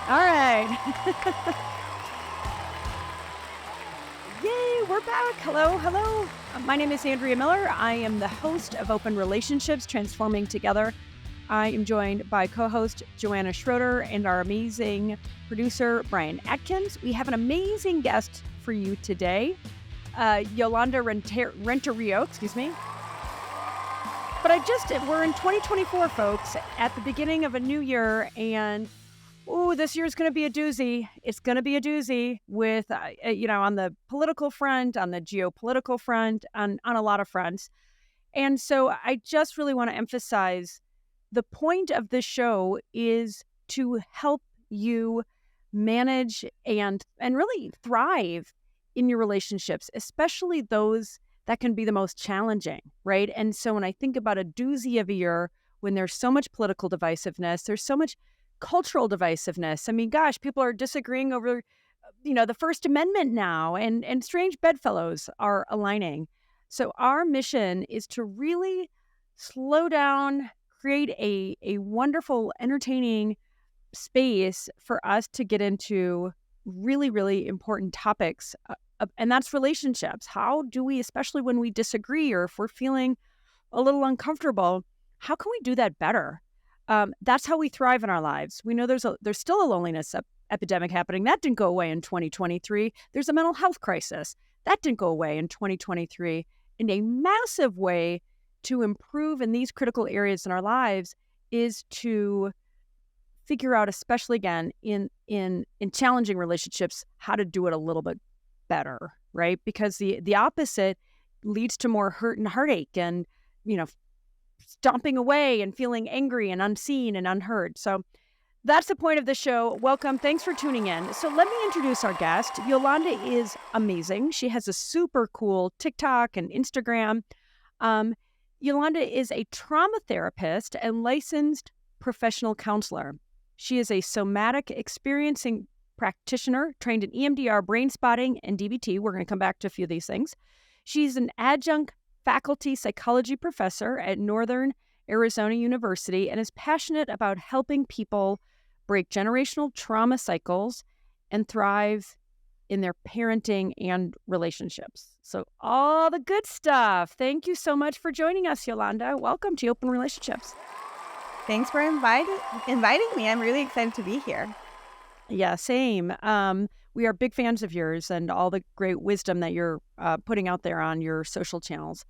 All right. Yay, we're back. Hello, hello. My name is Andrea Miller. I am the host of Open Relationships, Transforming Together. I am joined by co-host Joanna Schroeder and our amazing producer, Brian Atkins. We have an amazing guest for you today, Yolanda Renteria, excuse me. But we're in 2024, folks, at the beginning of a new year, and this year's going to be a doozy. It's going to be a doozy with, on the political front, on the geopolitical front, on a lot of fronts. And so I just really want to emphasize the point of this show is to help you manage and really thrive in your relationships, especially those that can be the most challenging, right? And so when I think about a doozy of a year, when there's so much political divisiveness, there's so much cultural divisiveness. I mean, gosh, people are disagreeing over, the First Amendment now, and strange bedfellows are aligning. So our mission is to really slow down, create a wonderful, entertaining space for us to get into really, really important topics. And that's relationships. How do we, especially when we disagree or if we're feeling a little uncomfortable, how can we do that better? That's how we thrive in our lives. We know there's still a loneliness epidemic happening. That didn't go away in 2023. There's a mental health crisis. That didn't go away in 2023. And a massive way to improve in these critical areas in our lives is to figure out, especially again, in challenging relationships, how to do it a little bit better, right? Because the opposite leads to more hurt and heartache and, stomping away and feeling angry and unseen and unheard. So that's the point of the show. Welcome. Thanks for tuning in. So let me introduce our guest. Yolanda is amazing. She has a super cool TikTok and Instagram. Yolanda is a trauma therapist and licensed professional counselor. She is a somatic experiencing practitioner trained in EMDR, brain spotting, and DBT. We're going to come back to a few of these things. She's an adjunct faculty psychology professor at Northern Arizona University and is passionate about helping people break generational trauma cycles and thrive in their parenting and relationships. So all the good stuff. Thank you so much for joining us, Yolanda. Welcome to Open Relationships. Thanks for inviting me. I'm really excited to be here. Yeah, same. We are big fans of yours and all the great wisdom that you're putting out there on your social channels.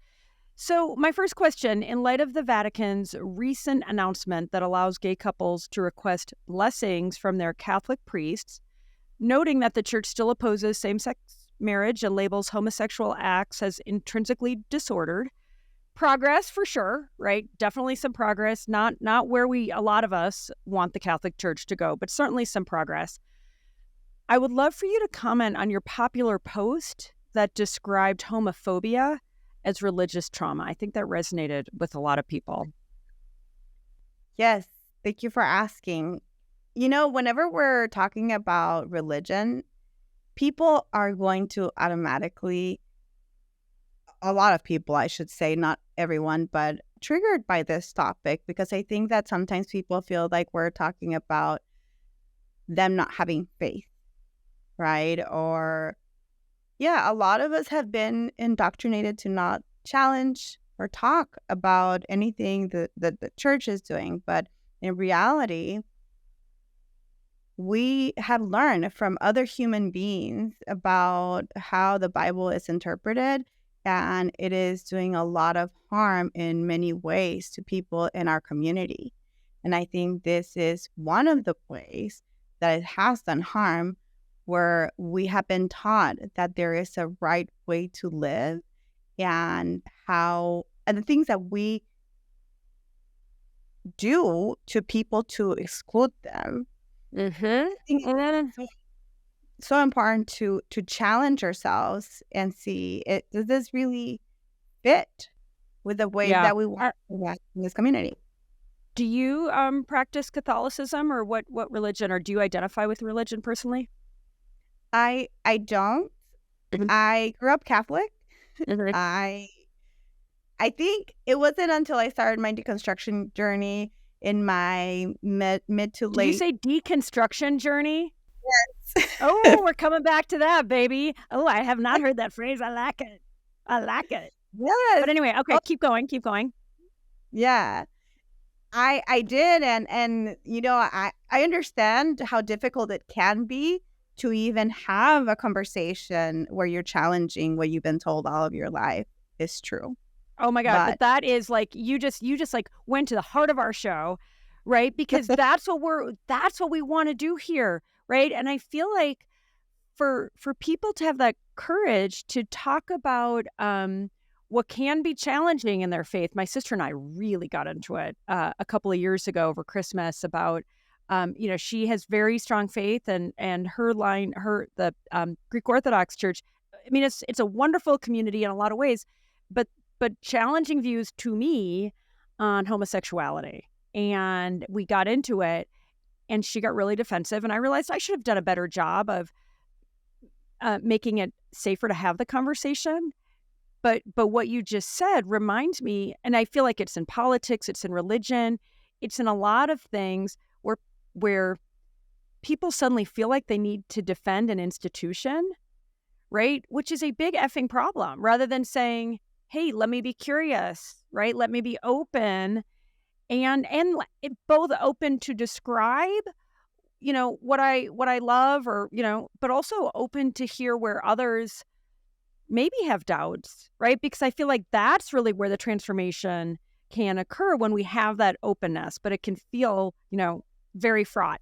So my first question, in light of the Vatican's recent announcement that allows gay couples to request blessings from their Catholic priests, noting that the church still opposes same-sex marriage and labels homosexual acts as intrinsically disordered, progress for sure, right? Definitely some progress, not where a lot of us want the Catholic Church to go, but certainly some progress. I would love for you to comment on your popular post that described homophobia as religious trauma. I think that resonated with a lot of people. Yes, thank you for asking. Whenever we're talking about religion, people are going to automatically, a lot of people, I should say, not everyone, but triggered by this topic, because I think that sometimes people feel like we're talking about them not having faith, right? Or, yeah, a lot of us have been indoctrinated to not challenge or talk about anything that the church is doing. But in reality, we have learned from other human beings about how the Bible is interpreted, and it is doing a lot of harm in many ways to people in our community. And I think this is one of the ways that it has done harm, where we have been taught that there is a right way to live and the things that we do to people to exclude them. Mm-hmm. I think it's so important to challenge ourselves and see, does this really fit with the way that we want to work in this community? Do you practice Catholicism, or what religion, or do you identify with religion personally? I don't. Mhm. I grew up Catholic. Mhm. I think it wasn't until I started my deconstruction journey in my mid to Did you late. say deconstruction journey? Oh, we're coming back to that, baby. Oh, I have not heard that phrase. I like it. I like it. Yes. But anyway, okay, Oh, keep going, keep going. yeah. I did, and I understand how difficult it can be to even have a conversation where you're challenging what you've been told all of your life is true. Oh my God, but But that is like you just like went to the heart of our show, right? Because that's what we want to do here, right? And I feel like for people to have that courage to talk about what can be challenging in their faith. My sister and I really got into it a couple of years ago over Christmas about she has very strong faith and the Greek Orthodox Church. I mean, it's a wonderful community in a lot of ways, but challenging views to me on homosexuality. And we got into it, and she got really defensive, and I realized I should have done a better job of making it safer to have the conversation. But what you just said reminds me, and I feel like it's in politics, it's in religion, it's in a lot of things where people suddenly feel like they need to defend an institution, right? Which is a big effing problem, rather than saying, hey, let me be curious, right? Let me be open and both open to describe what I love, or but also open to hear where others maybe have doubts, right? Because I feel like that's really where the transformation can occur, when we have that openness, but it can feel very fraught.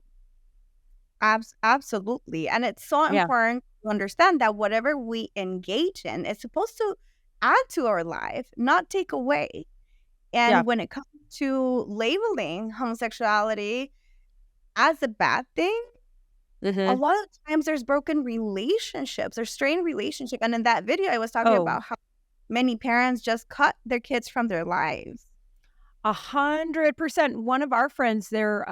absolutely. And it's so Yeah. important to understand that whatever we engage in is supposed to add to our life, not take away. Yeah. And when it comes to labeling homosexuality as a bad thing, a Hmm. lot of times there's broken relationships or strained relationship. And in that video, I was talking Oh, about how many parents just cut their kids from their lives. 100%. One of our friends, they're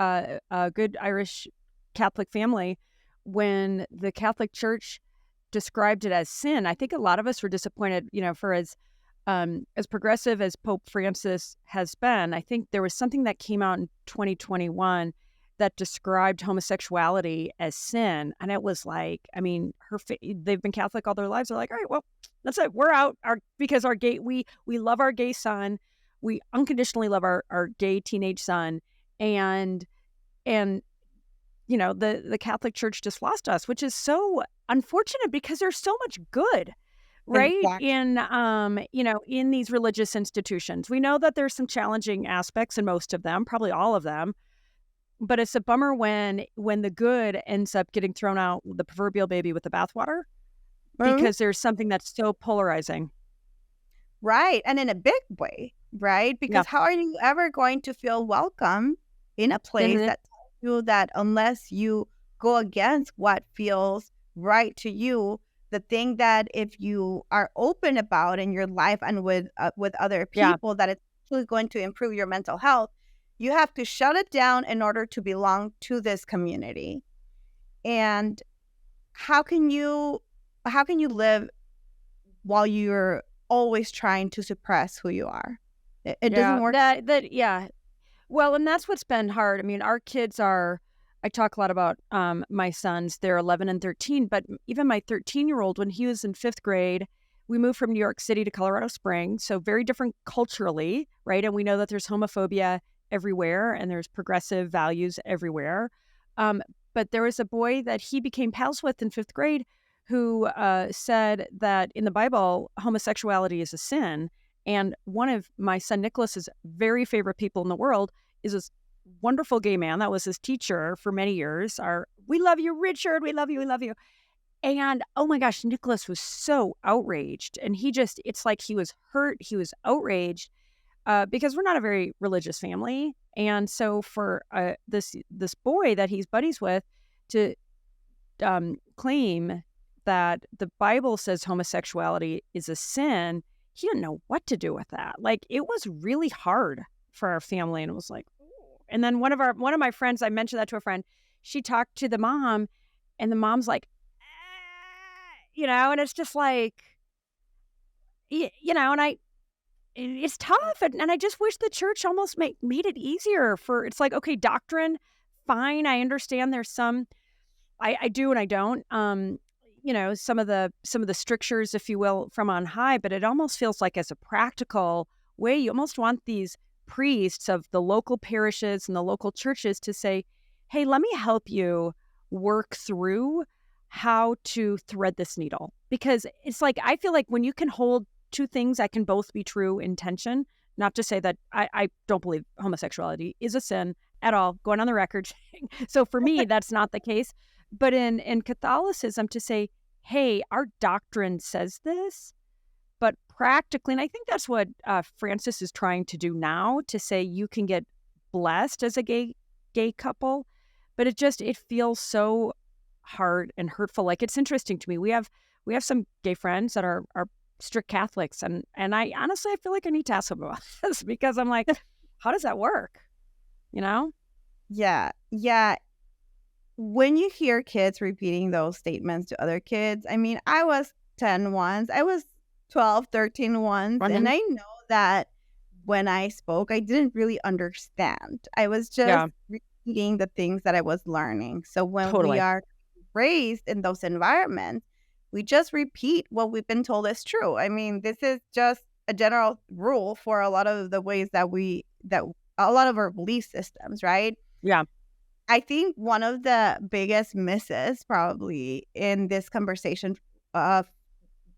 a good Irish Catholic family. When the Catholic Church described it as sin, I think a lot of us were disappointed. For as progressive as Pope Francis has been, I think there was something that came out in 2021 that described homosexuality as sin, and it was like, I mean, they've been Catholic all their lives. They're like, all right, well, that's it. We're out. Because our gay, we love our gay son. We unconditionally love our gay teenage son, and the Catholic Church just lost us, which is so unfortunate because there's so much good, right? Exactly. In these religious institutions. We know that there's some challenging aspects in most of them, probably all of them, but it's a bummer when the good ends up getting thrown out, the proverbial baby with the bathwater, because there's something that's so polarizing. Right. And in a big way, right? Yeah. Because how are you ever going to feel welcome in a place Hmm. that tells you that unless you go against what feels right to you, the thing that if you are open about in your life and with other Yeah. people, that it's actually going to improve your mental health, you have to shut it down in order to belong to this community. And how can you live while you're always trying to suppress who you are? It doesn't Yeah. work. Yeah. Well, and that's what's been hard. I mean, our kids are, I talk a lot about my sons. They're 11 and 13, but even my 13-year-old, when he was in fifth grade, we moved from New York City to Colorado Springs. So very different culturally, right? And we know that there's homophobia everywhere and there's progressive values everywhere. Um, but there was a boy that he became pals with in fifth grade who said that in the Bible, homosexuality is a sin. And one of my son Nicholas's very favorite people in the world is this wonderful gay man that was his teacher for many years. We love you, Richard. We love you. We love you. And oh my gosh, Nicholas was so outraged. And it's like he was hurt. He was outraged because we're not a very religious family. And so for this boy that he's buddies with to claim that the Bible says homosexuality is a sin, he didn't know what to do with that. Like, it was really hard for our family, and it was like, ooh. And then one of my friends, I mentioned that to a friend, she talked to the mom, and the mom's like, and it's just like, and it's tough, and I just wish the church almost made it easier for it's like, okay, doctrine, fine, I understand there's some I do and I don't, some of the strictures, if you will, from on high, but it almost feels like as a practical way, you almost want these priests of the local parishes and the local churches to say, "Hey, let me help you work through how to thread this needle." Because it's like, I feel like when you can hold 2 things that can both be true in tension, not to say that I don't believe homosexuality is a sin at all, going on the record. So for me, that's not the case. But in Catholicism to say, "Hey, our doctrine says this," but practically and I think that's what, Francis is trying to do now to say you can get blessed as a gay couple, but it feels so hard and hurtful. Like, it's interesting to me. We have some gay friends that are strict Catholics, and I honestly, I feel like I need to ask them about this because I'm like, "How does that work?" You know? Yeah. Yeah. When you hear kids repeating those statements to other kids, I mean, I was 10 once, I was 12, 13 once, and Mhm. I know that when I spoke, I didn't really understand. I was just Yeah, repeating the things that I was learning. So when we totally. are raised in those environments, we just repeat what we've been told is true. I mean, this is just a general rule for a lot of the ways that a lot of our belief systems, right? Yeah. I think one of the biggest misses probably in this conversation of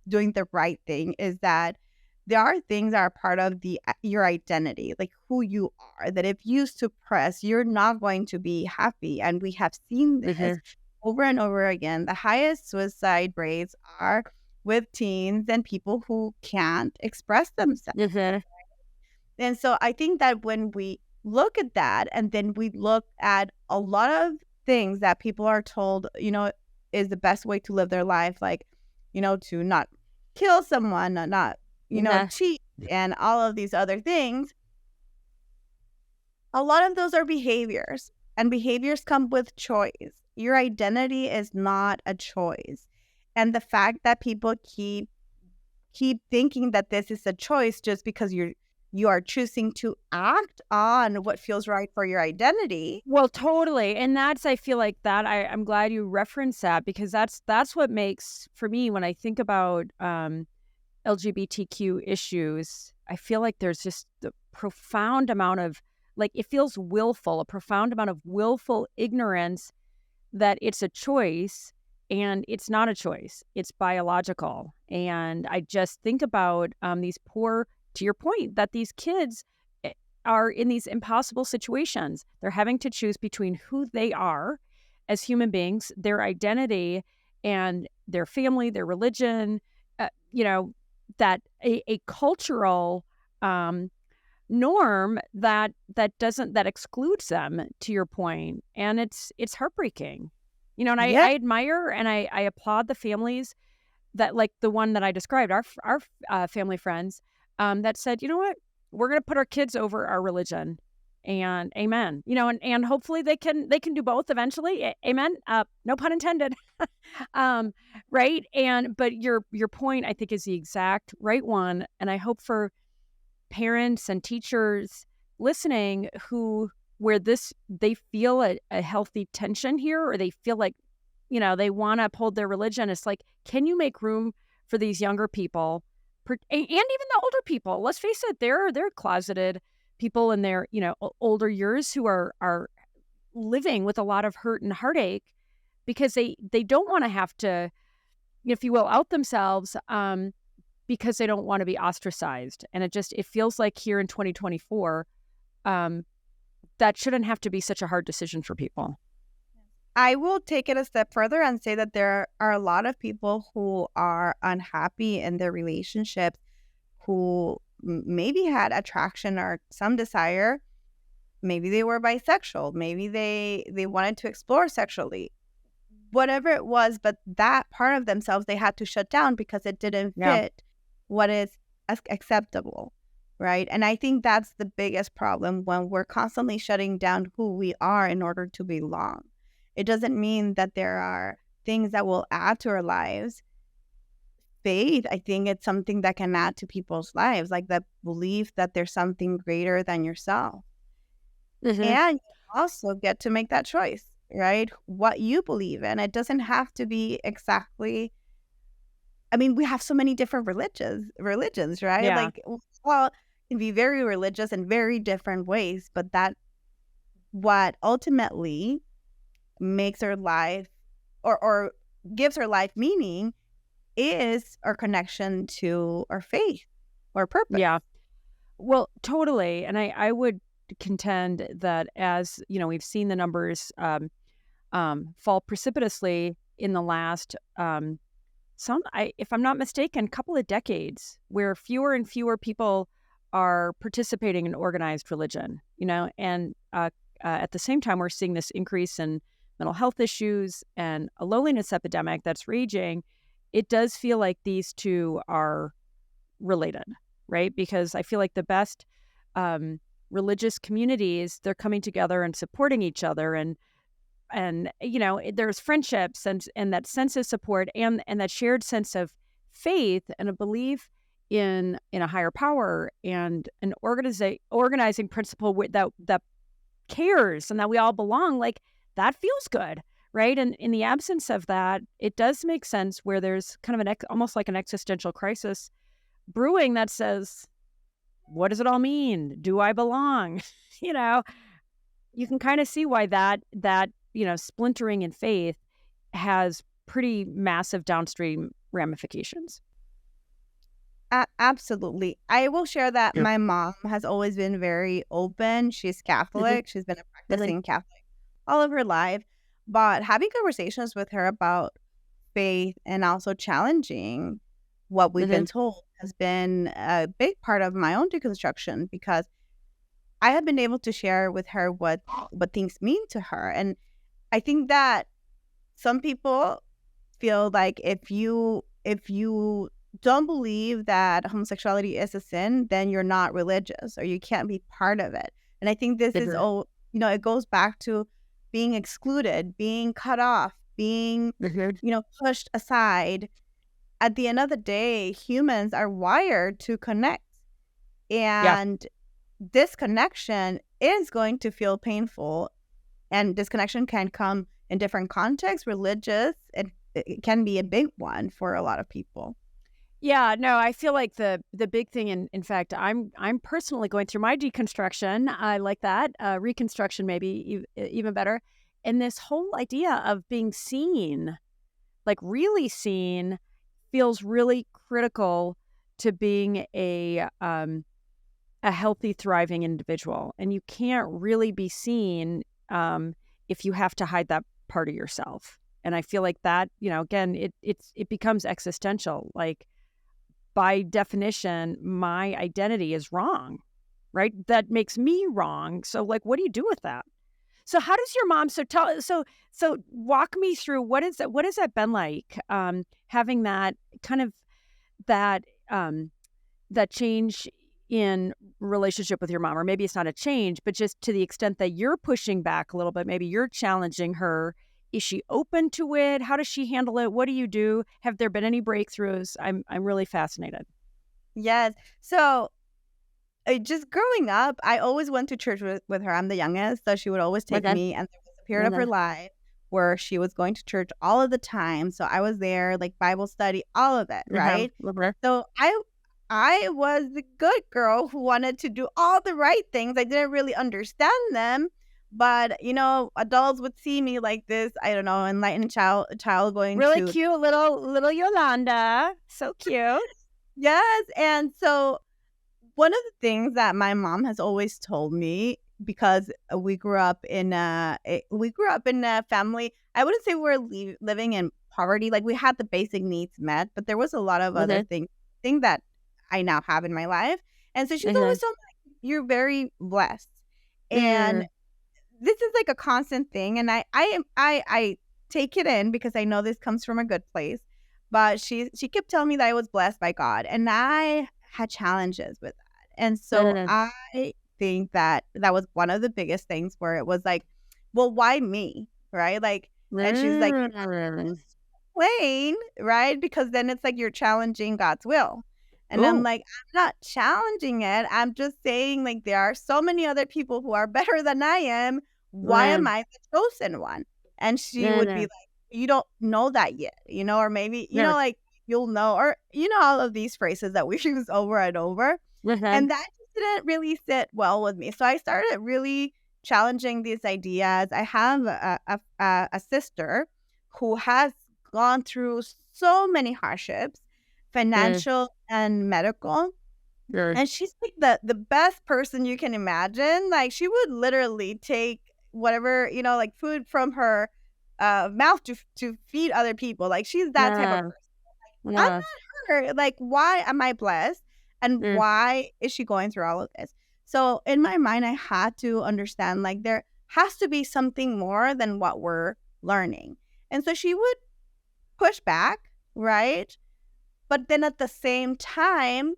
doing the right thing is that there are things that are part of your identity, like who you are, that if you suppress, you're not going to be happy. And we have seen this Mhm. over and over again. The highest suicide rates are with teens and people who can't express themselves. Mhm. And so I think that when we look at that and then we look at a lot of things that people are told, is the best way to live their life, like, to not kill someone, not, Yeah. cheat and all of these other things, a lot of those are behaviors and behaviors come with choice. Your identity is not a choice. And the fact that people keep thinking that this is a choice just because you are choosing to act on what feels right for your identity. Well, totally, and that's I feel like that I'm glad you referenced that because that's what makes for me when I think about, LGBTQ issues, I feel like there's just the profound amount of like, it feels willful, a profound amount of willful ignorance that it's a choice and it's not a choice. It's biological. And I just think about these poor, to your point, that these kids are in these impossible situations. They're having to choose between who they are as human beings, their identity, and their family, their religion, you know, that a cultural um, norm that excludes them to your point, and it's heartbreaking, and Yeah. I admire and I applaud the families that like the one that I described our family friends that said, you know what, we're gonna put our kids over our religion, and amen, and hopefully they can do both eventually, amen, no pun intended. um right, and but your point I think is the exact right one, and I hope for parents and teachers listening who where this they feel a healthy tension here or they feel like they want to uphold their religion. It's like, can you make room for these younger people and even the older people? Let's face it, they're closeted people in their older years who are living with a lot of hurt and heartache because they don't want to have to, if you will, out themselves because they don't want to be ostracized. And it feels like here in 2024, um, that shouldn't have to be such a hard decision for people. I will take it a step further and say that there are a lot of people who are unhappy in their relationships who maybe had attraction or some desire. Maybe they were bisexual. Maybe they wanted to explore sexually. Whatever it was, but that part of themselves they had to shut down because it didn't Yeah. fit what is acceptable, right? And I think that's the biggest problem when we're constantly shutting down who we are in order to belong. It doesn't mean that there are things that will add to our lives faith, I think it's something that can add to people's lives, like that belief that there's something greater than yourself. Hmm. And you also get to make that choice, right? What you believe in. It doesn't have to be exactly, I mean, we have so many different religions, right? Yeah. Like, well, can be very religious in very different ways, but that what ultimately makes our life or gives our life meaning is our connection to our faith or purpose. Yeah. Well, totally. And I would contend that as, we've seen the numbers fall precipitously in the last, if I'm not mistaken, couple of decades where fewer and fewer people are participating in organized religion, and at the same time, we're seeing this increase in mental health issues and a loneliness epidemic that's raging. It does feel like these two are related, right? Because I feel like the best um, religious communities, they're coming together and supporting each other, and there's friendships and that sense of support and that shared sense of faith and a belief in a higher power and an organizing principle that cares and that we all belong. Like, that feels good, right? And in the absence of that, it does make sense where there's kind of almost like an existential crisis brewing that says, what does it all mean? Do I belong? you know, you can kind of see why that splintering in faith has pretty massive downstream ramifications. Absolutely. I will share that Yeah. my mom has always been very open. She's Hmm. Catholic. She's been a Really? practicing Catholic all of her life. But having conversations with her about faith and also challenging what we've Hmm. been told has been a big part of my own deconstruction because I have been able to share with her what things mean to her. And I think that some people feel like if you don't believe that homosexuality is a sin, then you're not religious or you can't be part of it. And I think this is all, it goes back to being excluded, being cut off, being, Hmm. pushed aside. At the end of the day, humans are wired to connect. Yeah. And disconnection is going to feel painful, and disconnection can come in different contexts, religious, and it can be a big one for a lot of people. Yeah, no, I feel like the big thing, in fact, I'm personally going through my deconstruction. I like that. Reconstruction, maybe even better. And this whole idea of being seen, like really seen, feels really critical to being a healthy, thriving individual. And you can't really be seen if you have to hide that part of yourself. And I feel like that, again, it becomes existential. Like, by definition, my identity is wrong, right? That makes me wrong. So, like, what do you do with that? So, how does your mom? So walk me through what has that been like? Having that kind of that that change in relationship with your mom, or maybe it's not a change, but just to the extent that you're pushing back a little bit, maybe you're challenging her. Is she open to it? How does she handle it? What do you do? Have there been any breakthroughs? I'm really fascinated. Yes. So just growing up, I always went to church with her. I'm the youngest, so she would always take Okay. me. And there was a period of her Okay. life where she was going to church all of the time. So I was there, like Bible study, all of it, Okay. right? Okay. So I was the good girl who wanted to do all the right things. I didn't really understand them, but adults would see me like this, I don't know, enlightened child going Really to. cute little Yolanda. So cute. Yes, and so one of the things that my mom has always told me, because we grew up in a family. I wouldn't say we're living in poverty. Like, we had the basic needs met, but there was a lot of other Okay. thing that I now have in my life. And so she's always Okay. told me, like, you're very blessed, and Mm. this is like a constant thing. And I take it in because I know this comes from a good place. But she kept telling me that I was blessed by God, and I had challenges with that. And so Mm. I think that that was one of the biggest things where it was like, well, why me? Right? Like, and she's like, Mm. complain, right? Because then it's like you're challenging God's will. And I'm Ooh. like, I'm not challenging it. I'm just saying, like, there are so many other people who are better than I am. Why am Mm, I the chosen one? And she would be mm, like, you don't know that yet, or maybe, mm, like, you'll know, or, all of these phrases that we use over and over. mhm, And that just didn't really sit well with me. So I started really challenging these ideas. I have a sister who has gone through so many hardships, mm, financial and medical. mm. And she's like the best person you can imagine. Like, she would literally take whatever, like, food from her mouth to feed other people. Like, she's that type of Yeah, person. I'm yeah, not her. Like, why am I blessed? And mm, why is she going through all of this? So in my mind, I had to understand, like, there has to be something more than what we're learning. And so she would push back, right? But then at the same time,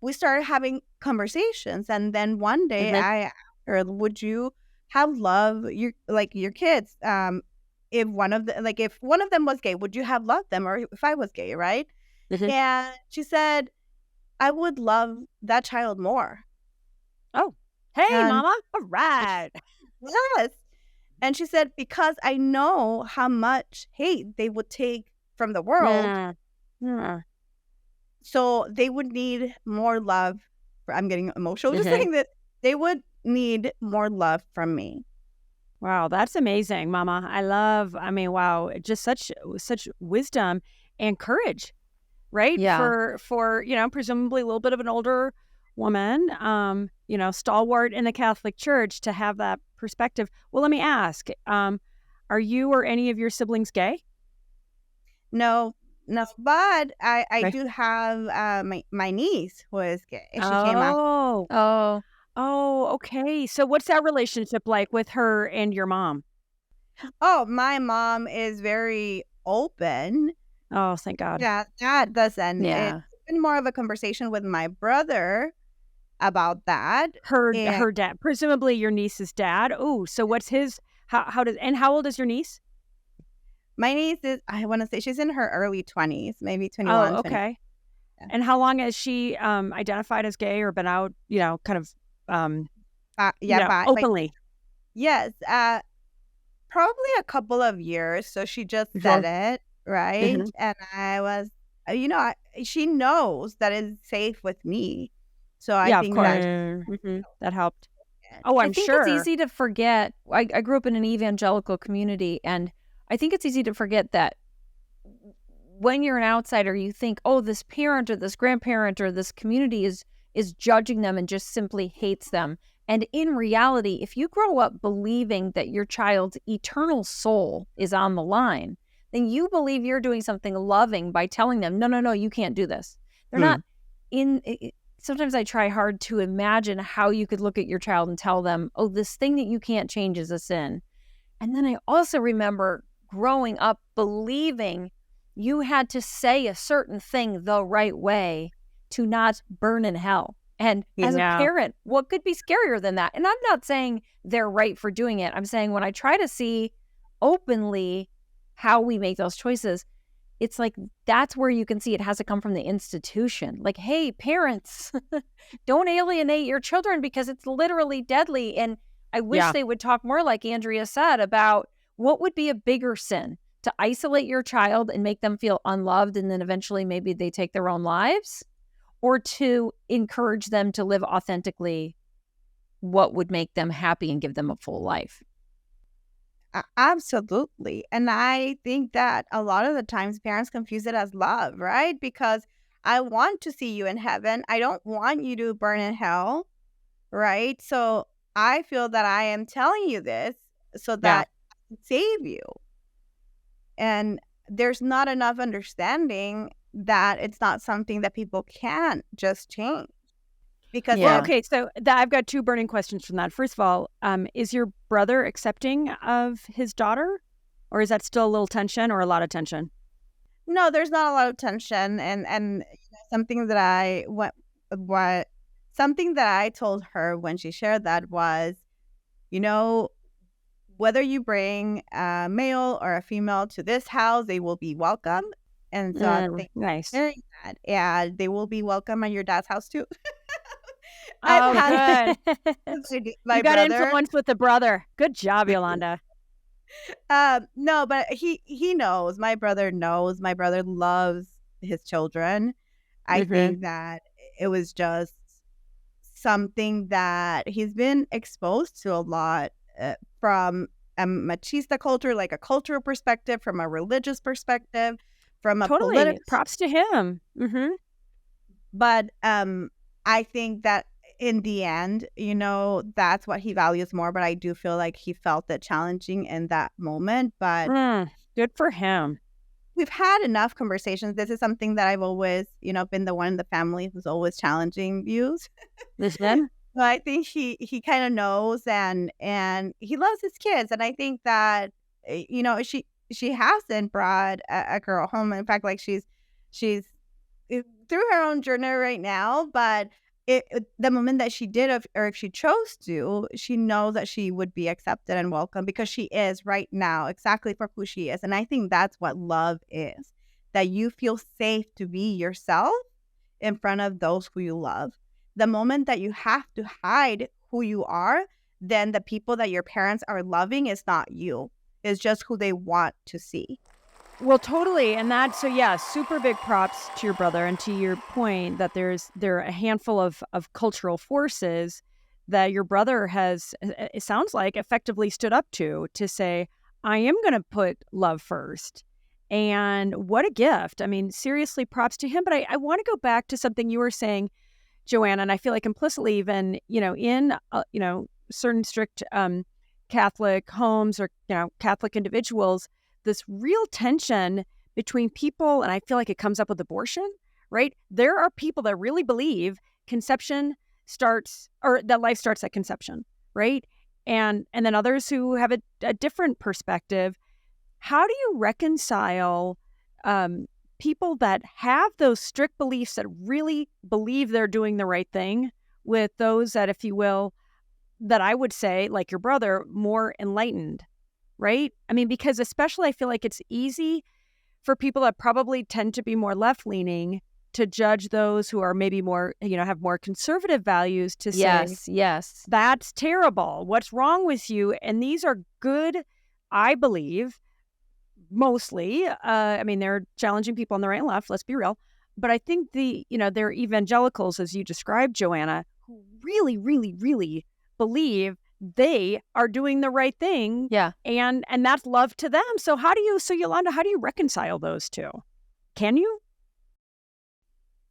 we started having conversations. And then one day mhm, I asked her, would you have love your kids? If one of them was gay, would you have loved them? Or if I was gay, right? mhm. And she said, I would love that child more. Oh, hey, And mama. All right. yes. And she said, because I know how much hate they would take from the world. Yeah, yeah, So they would need more love. I'm getting emotional just mhm. saying that they would need more love from me. Wow, that's amazing, mama. I mean, wow, just such wisdom and courage, right? Yeah. For, presumably a little bit of an older woman, stalwart in the Catholic Church to have that perspective. Well, let me ask, are you or any of your siblings gay? No, no, but I Right. do have my niece who is gay. She came out. Oh. Oh, Oh, okay. So what's that relationship like with her and your mom? Oh, my mom is very open. Oh, thank God. Yeah, that doesn't. It's yeah. been more of a conversation with my brother about that. And Her dad, presumably your niece's dad. Oh, so what's his how old is your niece? my niece is, I want to say she's in her early 20s, maybe Oh, 21, 20. okay. Yeah, And how long has she identified as gay or been out, kind of yeah, but openly? yes, probably a couple of years. So she just said Sure. it, right? Mhm. And I was, she knows that it's safe with me. So I Yeah, of think course. that That helped. good. Oh, I I'm think it's sure. easy to forget. I grew up in an evangelical community, and I think it's easy to forget that when you're an outsider, you think, oh, this parent or this grandparent or this community is judging them and just simply hates them. And in reality, if you grow up believing that your child's eternal soul is on the line, then you believe you're doing something loving by telling them, no, no, no, you can't do this. They're Hmm. not in. Sometimes I try hard to imagine how you could look at your child and tell them, oh, this thing that you can't change is a sin. And then I also remember growing up believing you had to say a certain thing the right way to not burn in hell. And as a Yeah. parent, what could be scarier than that? And I'm not saying they're right for doing it. I'm saying when I try to see openly how we make those choices, it's like that's where you can see it has to come from the institution. Like, hey, parents, don't alienate your children because it's literally deadly. And I wish Yeah. they would talk more, like Andrea said, about what would be a bigger sin to isolate your child and make them feel unloved. And then eventually maybe they take their own lives, or to encourage them to live authentically what would make them happy and give them a full life. Absolutely. And I think that a lot of the times parents confuse it as love, right? Because I want to see you in heaven. I don't want you to burn in hell, right? So I feel that I am telling you this so Yeah. that I can save you. And there's not enough understanding that it's not something that people can just change because Well, Yeah. okay, so I've got two burning questions from that. First of all, is your brother accepting of his daughter, or is that still a little tension or a lot of tension? no, there's not a lot of tension. And something that what something that I told her when she shared that was, you know, whether you bring a male or a female to this house, they will be welcome. And so I think Nice. hearing that, and they will be welcome at your dad's house too. I've Oh, had good. my You got brother. influence with the brother. Good job, Yolanda. No, but he knows. My brother knows. My brother loves his children. I think that it was just something that he's been exposed to a lot from a machista culture, like a cultural perspective, from a religious perspective, from a Totally. political. Props to him. But I think that in the end, that's what he values more. But I do feel like he felt it challenging in that moment. But Good for him. we've had enough conversations. This is something that I've always, been the one in the family who's always challenging views. Listen. So I think he kind of knows, and he loves his kids. And I think that, she hasn't brought a girl home. In fact, like she's through her own journey right now, but the moment that she did, or if she chose to, she knows that she would be accepted and welcome because she is right now exactly for who she is. And I think that's what love is, that you feel safe to be yourself in front of those who you love. The moment that you have to hide who you are, then the people that your parents are loving is not you. It's just who they want to see. Well, totally. And super big props to your brother, and to your point that there are a handful of cultural forces that your brother has, it sounds like, effectively stood up to say, I am going to put love first. And what a gift. I mean, seriously, props to him. But I want to go back to something you were saying, Joanna, and I feel like implicitly even, in, certain strict Catholic homes or, Catholic individuals, this real tension between people, and I feel like it comes up with abortion, right? There are people that really believe conception starts, or that life starts at conception, right? And then others who have a different perspective. How do you reconcile people that have those strict beliefs that really believe they're doing the right thing with those that, if you will, that I would say, like your brother, more enlightened? Right? I mean, because especially I feel like it's easy for people that probably tend to be more left-leaning to judge those who are maybe more, have more conservative values to say, yes, that's terrible. What's wrong with you? And these are good, I believe, mostly. I mean, they're challenging people on the right and left, let's be real. But I think they're evangelicals, as you described, Joanna, who really, really, really believe they are doing the right thing. Yeah. And that's love to them. So Yolanda, how do you reconcile those two? Can you?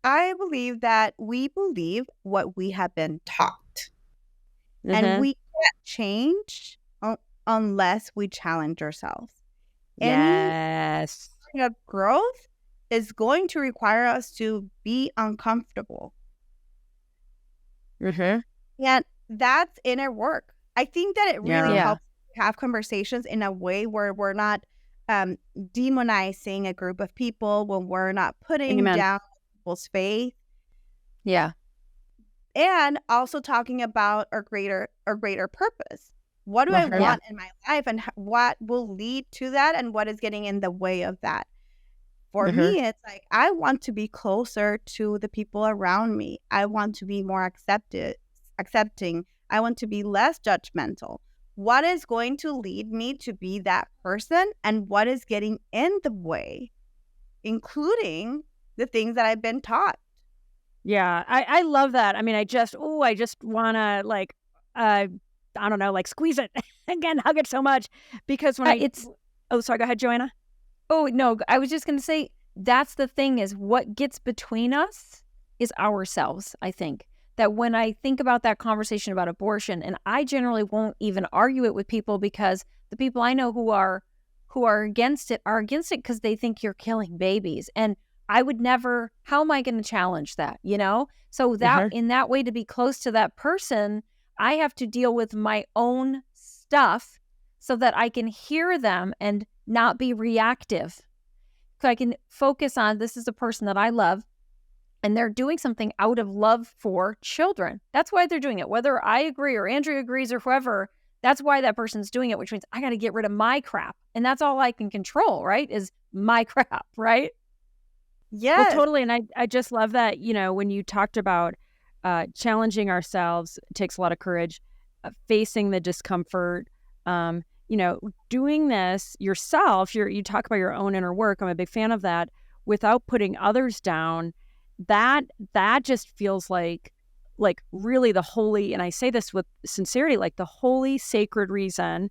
I believe that we believe what we have been taught. And we can't change unless we challenge ourselves. Yes. Any kind of growth is going to require us to be uncomfortable. And that's inner work. I think that it really helps have conversations in a way where we're not demonizing a group of people, when we're not putting down people's faith. Yeah. And also talking about our greater purpose. What do I want in my life, and what will lead to that, and what is getting in the way of that? For me, it's like, I want to be closer to the people around me. I want to be more accepting. I want to be less judgmental. What is going to lead me to be that person, and what is getting in the way, including the things that I've been taught? Yeah, I love that. I mean, I just want to I don't know, squeeze it again, hug it so much, because when oh, sorry, go ahead, Joanna. Oh, no, I was just going to say, that's the thing, is what gets between us is ourselves, I think. That when I think about that conversation about abortion, and I generally won't even argue it with people, because the people I know who are against it because they think you're killing babies. And I would never, how am I going to challenge that, So that in that way, to be close to that person, I have to deal with my own stuff so that I can hear them and not be reactive. So I can focus on, this is a person that I love, and they're doing something out of love for children. That's why they're doing it. Whether I agree or Andrea agrees or whoever, That's why that person's doing it, which means I got to get rid of my crap. And that's all I can control, right? Is my crap, right? Yes. Well, totally. And I just love that, when you talked about challenging ourselves, it takes a lot of courage, facing the discomfort, doing this yourself. You talk about your own inner work. I'm a big fan of that, without putting others down. That just feels like really the holy, and I say this with sincerity, like the holy sacred reason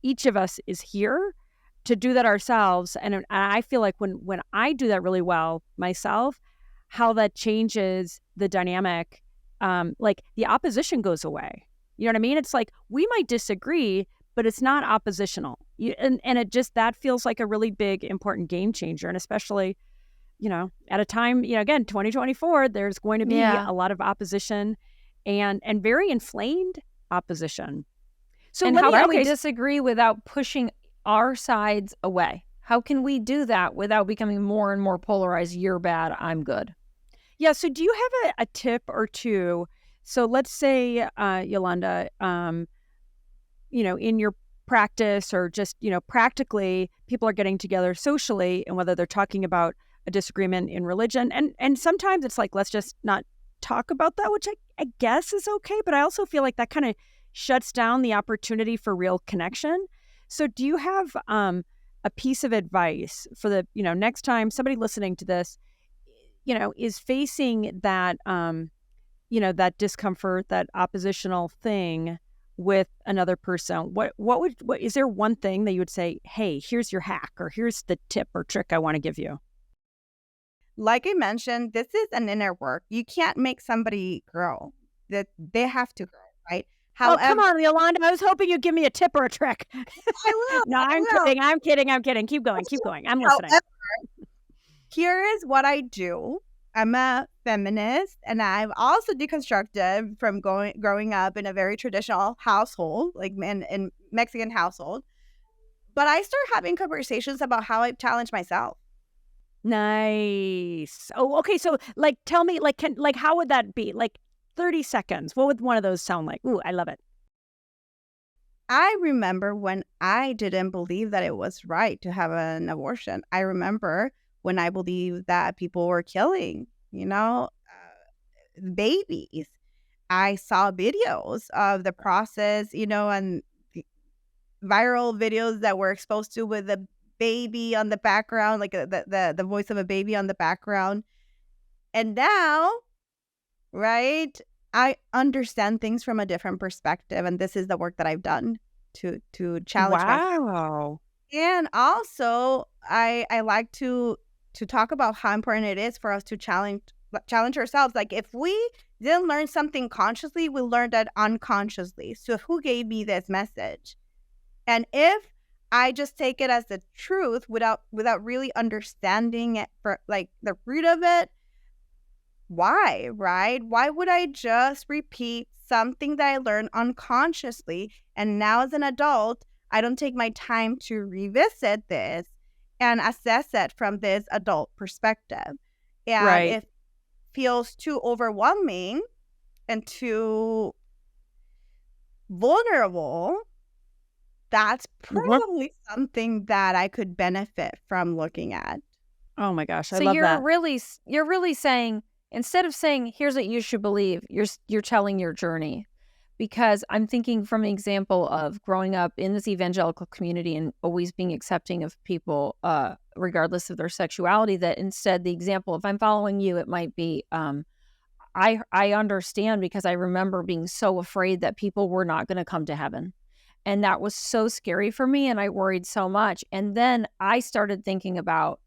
each of us is here to do that ourselves. And I feel like when I do that really well myself, how that changes the dynamic, like the opposition goes away. You know what I mean? It's like we might disagree, but it's not oppositional. And it just, that feels like a really big, important game changer. And especially, at a time, again, 2024, there's going to be a lot of opposition and very inflamed opposition. So and how can we disagree without pushing our sides away? How can we do that without becoming more and more polarized? You're bad, I'm good. Yeah. So do you have a tip or two? So let's say, Yolanda, in your practice, or just, practically, people are getting together socially, and whether they're talking about a disagreement in religion, and sometimes it's like, let's just not talk about that, which I guess is okay. But I also feel like that kind of shuts down the opportunity for real connection. So do you have a piece of advice for the, next time somebody listening to this, is facing that, that discomfort, that oppositional thing with another person? What is there one thing that you would say, hey, here's your hack, or here's the tip or trick I want to give you? Like I mentioned, this is an inner work. You can't make somebody grow. That they have to grow, right? However, come on, Yolanda. I was hoping you'd give me a tip or a trick. I will. No, I'm kidding. Keep going. I'm listening. However, here is what I do. I'm a feminist, and I've also deconstructed from growing up in a very traditional household, like in Mexican household. But I start having conversations about how I challenge myself. Nice. Oh, okay. So, tell me, how would that be? 30 seconds. What would one of those sound like? Ooh, I love it. I remember when I didn't believe that it was right to have an abortion. I remember when I believed that people were killing, babies. I saw videos of the process, and the viral videos that were exposed to with the baby on the background, like the voice of a baby on the background. And now, right, I understand things from a different perspective, and this is the work that I've done to challenge myself. Wow. And also, I like to talk about how important it is for us to challenge ourselves. Like, if we didn't learn something consciously, we learned that unconsciously. So who gave me this message? And if I just take it as the truth without really understanding it for the root of it, why, right? Why would I just repeat something that I learned unconsciously? And now as an adult, I don't take my time to revisit this and assess it from this adult perspective. And right. If it feels too overwhelming and too vulnerable, that's probably something that I could benefit from looking at. Oh my gosh, I love that. So you're really saying, instead of saying, here's what you should believe, you're telling your journey. Because I'm thinking from an example of growing up in this evangelical community and always being accepting of people, regardless of their sexuality, that instead the example, if I'm following you, it might be, I understand, because I remember being so afraid that people were not going to come to heaven. And that was so scary for me, and I worried so much. And then I started thinking about,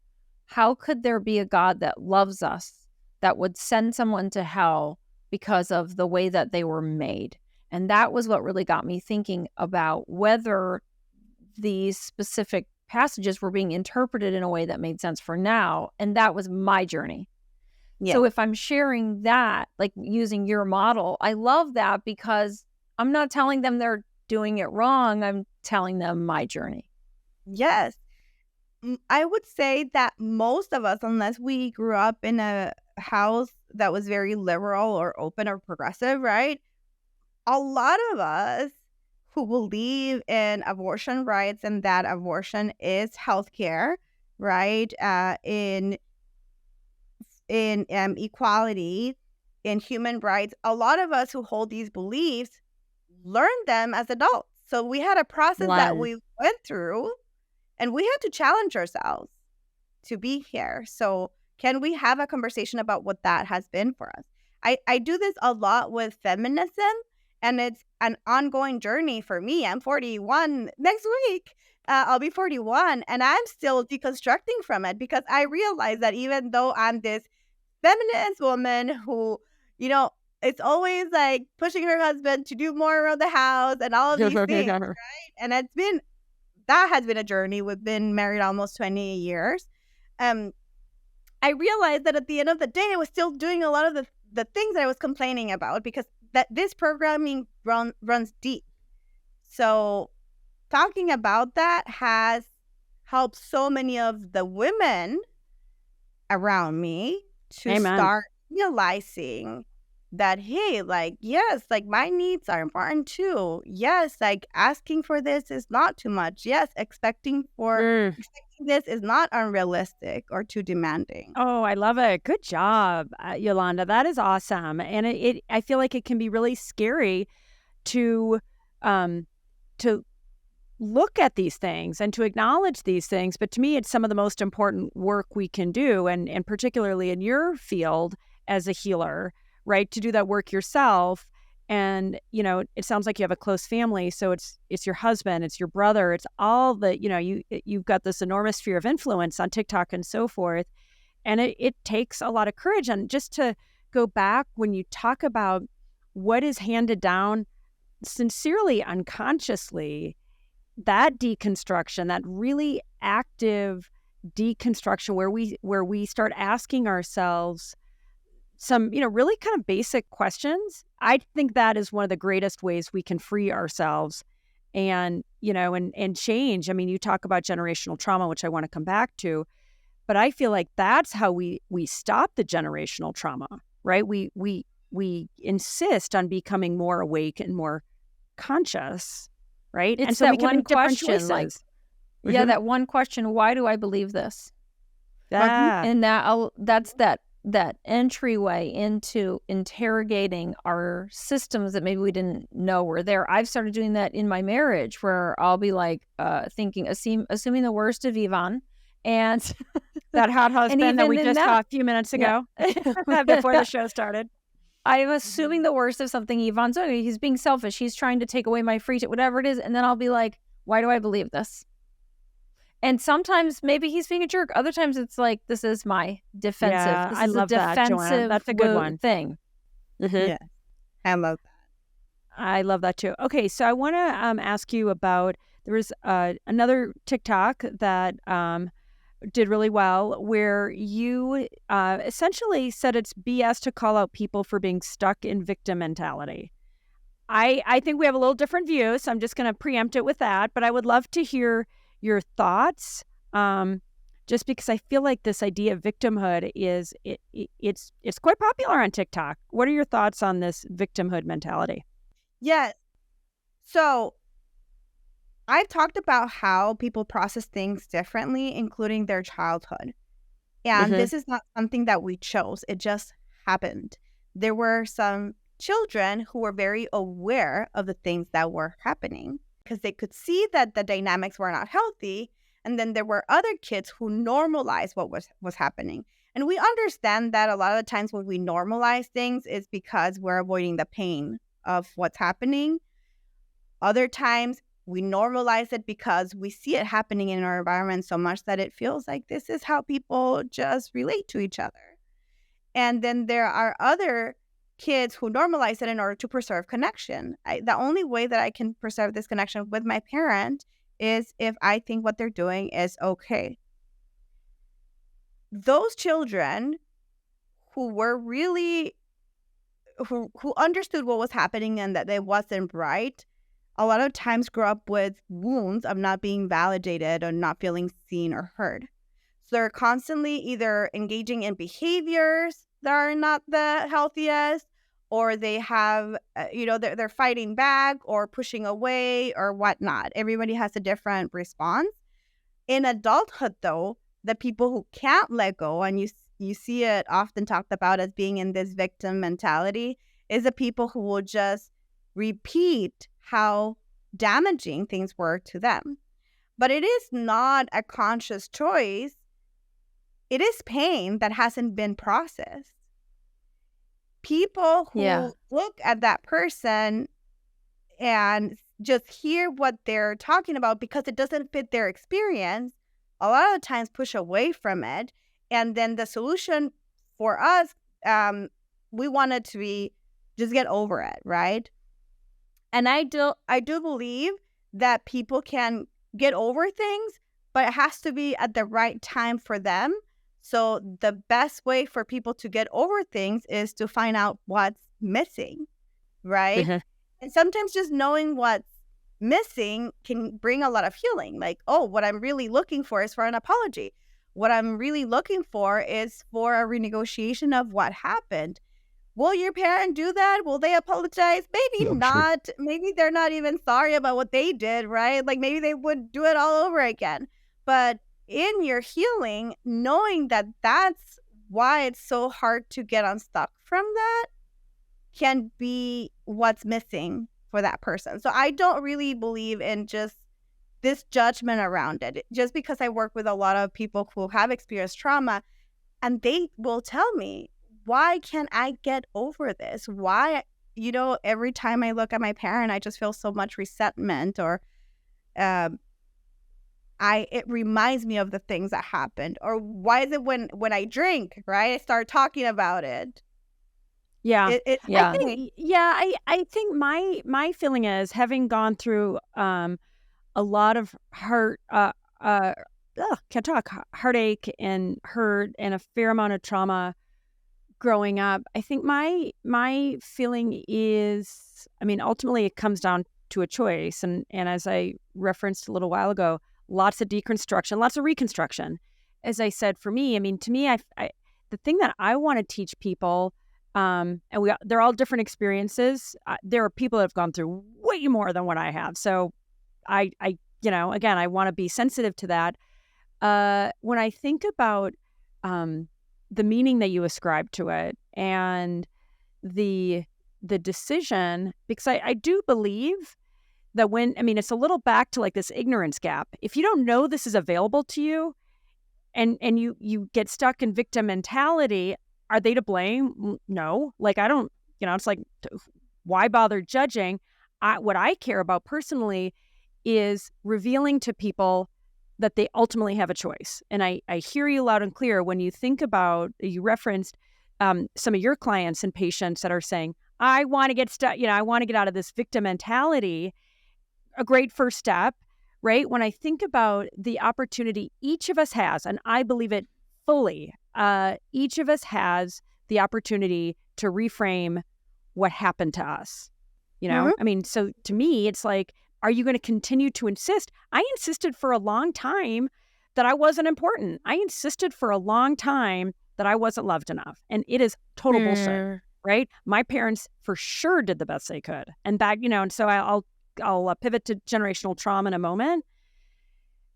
how could there be a God that loves us that would send someone to hell because of the way that they were made? And that was what really got me thinking about whether these specific passages were being interpreted in a way that made sense for now. And that was my journey. Yeah. So if I'm sharing that, like using your model, I love that, because I'm not telling them they're doing it wrong. I'm telling them my journey. Yes. I would say that most of us, unless we grew up in a house that was very liberal or open or progressive, right? A lot of us who believe in abortion rights and that abortion is healthcare, right? In equality, in human rights. A lot of us who hold these beliefs learned them as adults. So we had a process that One. we went through, and we had to challenge ourselves to be here. So can we have a conversation about what that has been for us? I do this a lot with feminism, and it's an ongoing journey for me. I'm 41 next week. I'll be 41, and I'm still deconstructing from it because I realize that even though I'm this feminist woman who, you know, it's always like pushing her husband to do more around the house and all of these things, right? And that has been a journey. We've been married almost 20 years. I realized that at the end of the day, I was still doing a lot of the things that I was complaining about because that this programming runs deep. So talking about that has helped so many of the women around me to Amen. start realizing that, hey, like, yes, like my needs are important too. Yes, like asking for this is not too much. Yes, expecting this is not unrealistic or too demanding. Oh, I love it. Good job, Yolanda. That is awesome. And I feel like it can be really scary to um, to look at these things and to acknowledge these things. But to me, it's some of the most important work we can do. And particularly in your field as a healer, right? To do that work yourself. And, you know, it sounds like you have a close family. So it's your husband, it's your brother, it's all the, you know, you've got this enormous sphere of influence on TikTok and so forth. And it takes a lot of courage. And just to go back, when you talk about what is handed down sincerely, unconsciously, that deconstruction, that really active deconstruction where we start asking ourselves some, you know, really kind of basic questions. I think that is one of the greatest ways we can free ourselves and, you know, and change. I mean, you talk about generational trauma, which I want to come back to, but I feel like that's how we stop the generational trauma, right? We insist on becoming more awake and more conscious, right? It's and so that we can one make different question, choices. like, yeah, that one question, why do I believe this? Yeah. And that's that entryway into interrogating our systems that maybe we didn't know were there. I've started doing that in my marriage where I'll be like assuming the worst of Yvonne and That hot husband that we just saw a few minutes ago before the show started. I'm assuming the worst of something Yvonne's doing. He's being selfish. He's trying to take away my free time, whatever it is. And then I'll be like, why do I believe this? And sometimes maybe he's being a jerk. Other times it's like, this is my defensive. Yeah, this I is love a that, defensive Joanna. That's a good one. thing. Mm-hmm. Yeah, I love that. I love that too. Okay, so I want to ask you about, there was another TikTok that did really well where you essentially said it's BS to call out people for being stuck in victim mentality. I think we have a little different view, so I'm just going to preempt it with that, but I would love to hear your thoughts, just because I feel like this idea of victimhood it's quite popular on TikTok. What are your thoughts on this victimhood mentality? Yes. So I've talked about how people process things differently, including their childhood. And this is not something that we chose. It just happened. There were some children who were very aware of the things that were happening because they could see that the dynamics were not healthy. And then there were other kids who normalized what was happening. And we understand that a lot of the times when we normalize things is because we're avoiding the pain of what's happening. Other times we normalize it because we see it happening in our environment so much that it feels like this is how people just relate to each other. And then there are other kids who normalize it in order to preserve connection. The only way that I can preserve this connection with my parent is if I think what they're doing is okay. Those children who were really, who understood what was happening and that it wasn't right, a lot of times grow up with wounds of not being validated or not feeling seen or heard. So they're constantly either engaging in behaviors that are not the healthiest, or they have, they're fighting back or pushing away or whatnot. Everybody has a different response. In adulthood, though, the people who can't let go, and you see it often talked about as being in this victim mentality, is the people who will just repeat how damaging things were to them. But it is not a conscious choice. It is pain that hasn't been processed. People who look at that person and just hear what they're talking about because it doesn't fit their experience, a lot of times push away from it. And then the solution for us, we want it to be just get over it, right? And I do believe that people can get over things, but it has to be at the right time for them. So the best way for people to get over things is to find out what's missing, right? Mm-hmm. And sometimes just knowing what's missing can bring a lot of healing. Like, oh, what I'm really looking for is for an apology. What I'm really looking for is for a renegotiation of what happened. Will your parent do that? Will they apologize? Maybe not. Sure. Maybe they're not even sorry about what they did, right? Like maybe they would do it all over again. But in your healing, knowing that that's why it's so hard to get unstuck from that can be what's missing for that person. So I don't really believe in just this judgment around it. Just because I work with a lot of people who have experienced trauma, and they will tell me, why can't I get over this? Why, every time I look at my parent, I just feel so much resentment, or it reminds me of the things that happened. Or why is it when I drink, right, I start talking about it? Yeah. I think my feeling is, having gone through a lot of heartache and hurt and a fair amount of trauma growing up, I think my feeling is, ultimately it comes down to a choice. And as I referenced a little while ago, lots of deconstruction, lots of reconstruction. As I said, for me, to me, I the thing that I want to teach people, and they're all different experiences. There are people that have gone through way more than what I have. So I again, I want to be sensitive to that. When I think about the meaning that you ascribe to it and the decision, because I do believe that it's a little back to like this ignorance gap. If you don't know this is available to you and you get stuck in victim mentality, are they to blame? No. Like, I don't, it's like, why bother judging? What I care about personally is revealing to people that they ultimately have a choice. And I hear you loud and clear when you think about, you referenced some of your clients and patients that are saying, I want to get stuck, I want to get out of this victim mentality. A great first step, right? When I think about the opportunity each of us has, and I believe it fully, each of us has the opportunity to reframe what happened to us. Mm-hmm. So to me, it's like, are you going to continue to insist? I insisted for a long time that I wasn't important. I insisted for a long time that I wasn't loved enough. And it is total bullshit, right? My parents for sure did the best they could. And back, and so I'll pivot to generational trauma in a moment.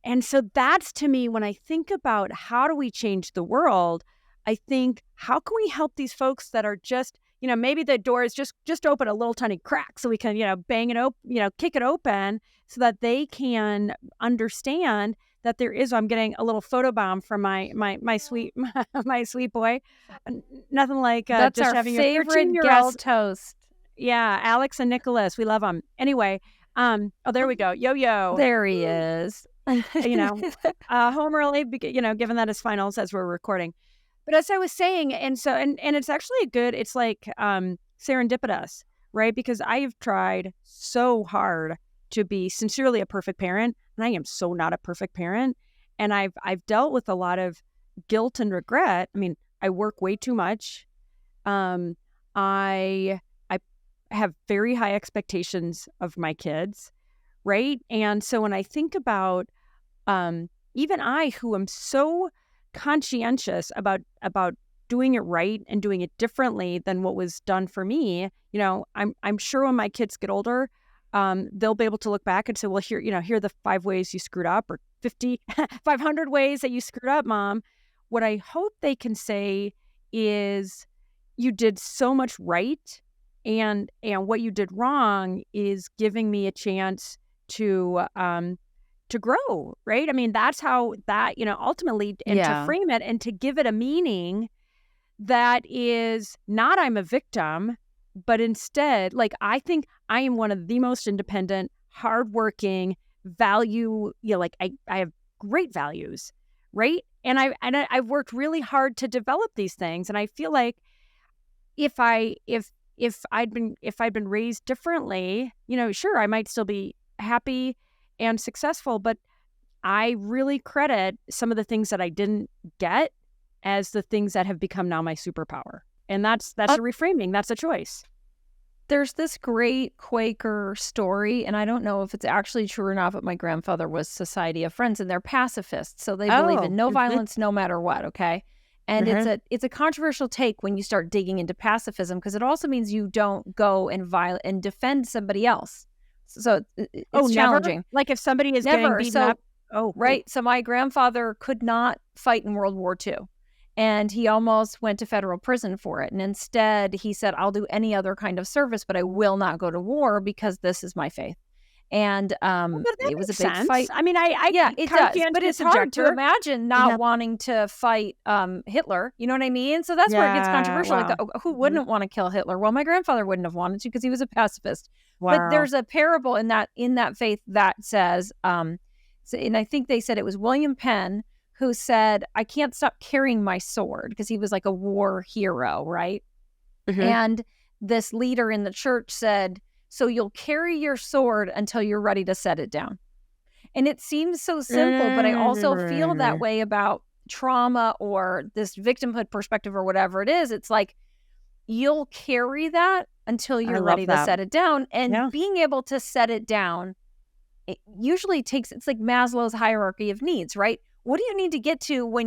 And so that's, to me, when I think about how do we change the world, I think, how can we help these folks that are just, maybe the door is just open a little tiny crack so we can, bang it open, kick it open so that they can understand that there is, I'm getting a little photobomb from my sweet boy. Nothing like that's just our having favorite your 13-year-old guest host. Yeah, Alex and Nicholas, we love them. Anyway, there we go. Yo. There he is. Home early, given that his finals as we're recording. But as I was saying, and it's actually it's like serendipitous, right? Because I have tried so hard to be sincerely a perfect parent, and I am so not a perfect parent. And I've dealt with a lot of guilt and regret. I work way too much. I have very high expectations of my kids, right? And so when I think about even I, who am so conscientious about doing it right and doing it differently than what was done for me, I'm sure when my kids get older, they'll be able to look back and say, well, here are the 5 ways you screwed up, or 50, 500 ways that you screwed up, Mom. What I hope they can say is you did so much right, and what you did wrong is giving me a chance to grow, right? I mean, that's how that, ultimately, and to frame it and to give it a meaning that is not I'm a victim, but instead, like, I think I am one of the most independent, hardworking, value, like I have great values, right? And I've worked really hard to develop these things. And I feel like if I'd been raised differently, sure, I might still be happy and successful, but I really credit some of the things that I didn't get as the things that have become now my superpower. And that's a reframing. That's a choice. There's this great Quaker story, and I don't know if it's actually true or not, but my grandfather was Society of Friends, and they're pacifists. So they believe in no violence, no matter what, okay? And it's a controversial take when you start digging into pacifism, because it also means you don't go and defend somebody else. So it's challenging. Never? Like if somebody is getting beaten up? Oh, right. So my grandfather could not fight in World War II. And he almost went to federal prison for it. And instead, he said, I'll do any other kind of service, but I will not go to war because this is my faith. And it was a big fight. I mean, it does. But it's hard to imagine not wanting to fight Hitler. You know what I mean? So that's where it gets controversial. Wow. Like, who wouldn't want to kill Hitler? Well, my grandfather wouldn't have wanted to because he was a pacifist. Wow. But there's a parable in that faith that says, and I think they said it was William Penn who said, I can't stop carrying my sword, because he was like a war hero, right? Mm-hmm. And this leader in the church said, so you'll carry your sword until you're ready to set it down. And it seems so simple, but I also feel that way about trauma or this victimhood perspective or whatever it is. It's like, you'll carry that until you're ready to set it down. And being able to set it down, it usually takes, it's like Maslow's hierarchy of needs, right? What do you need to get to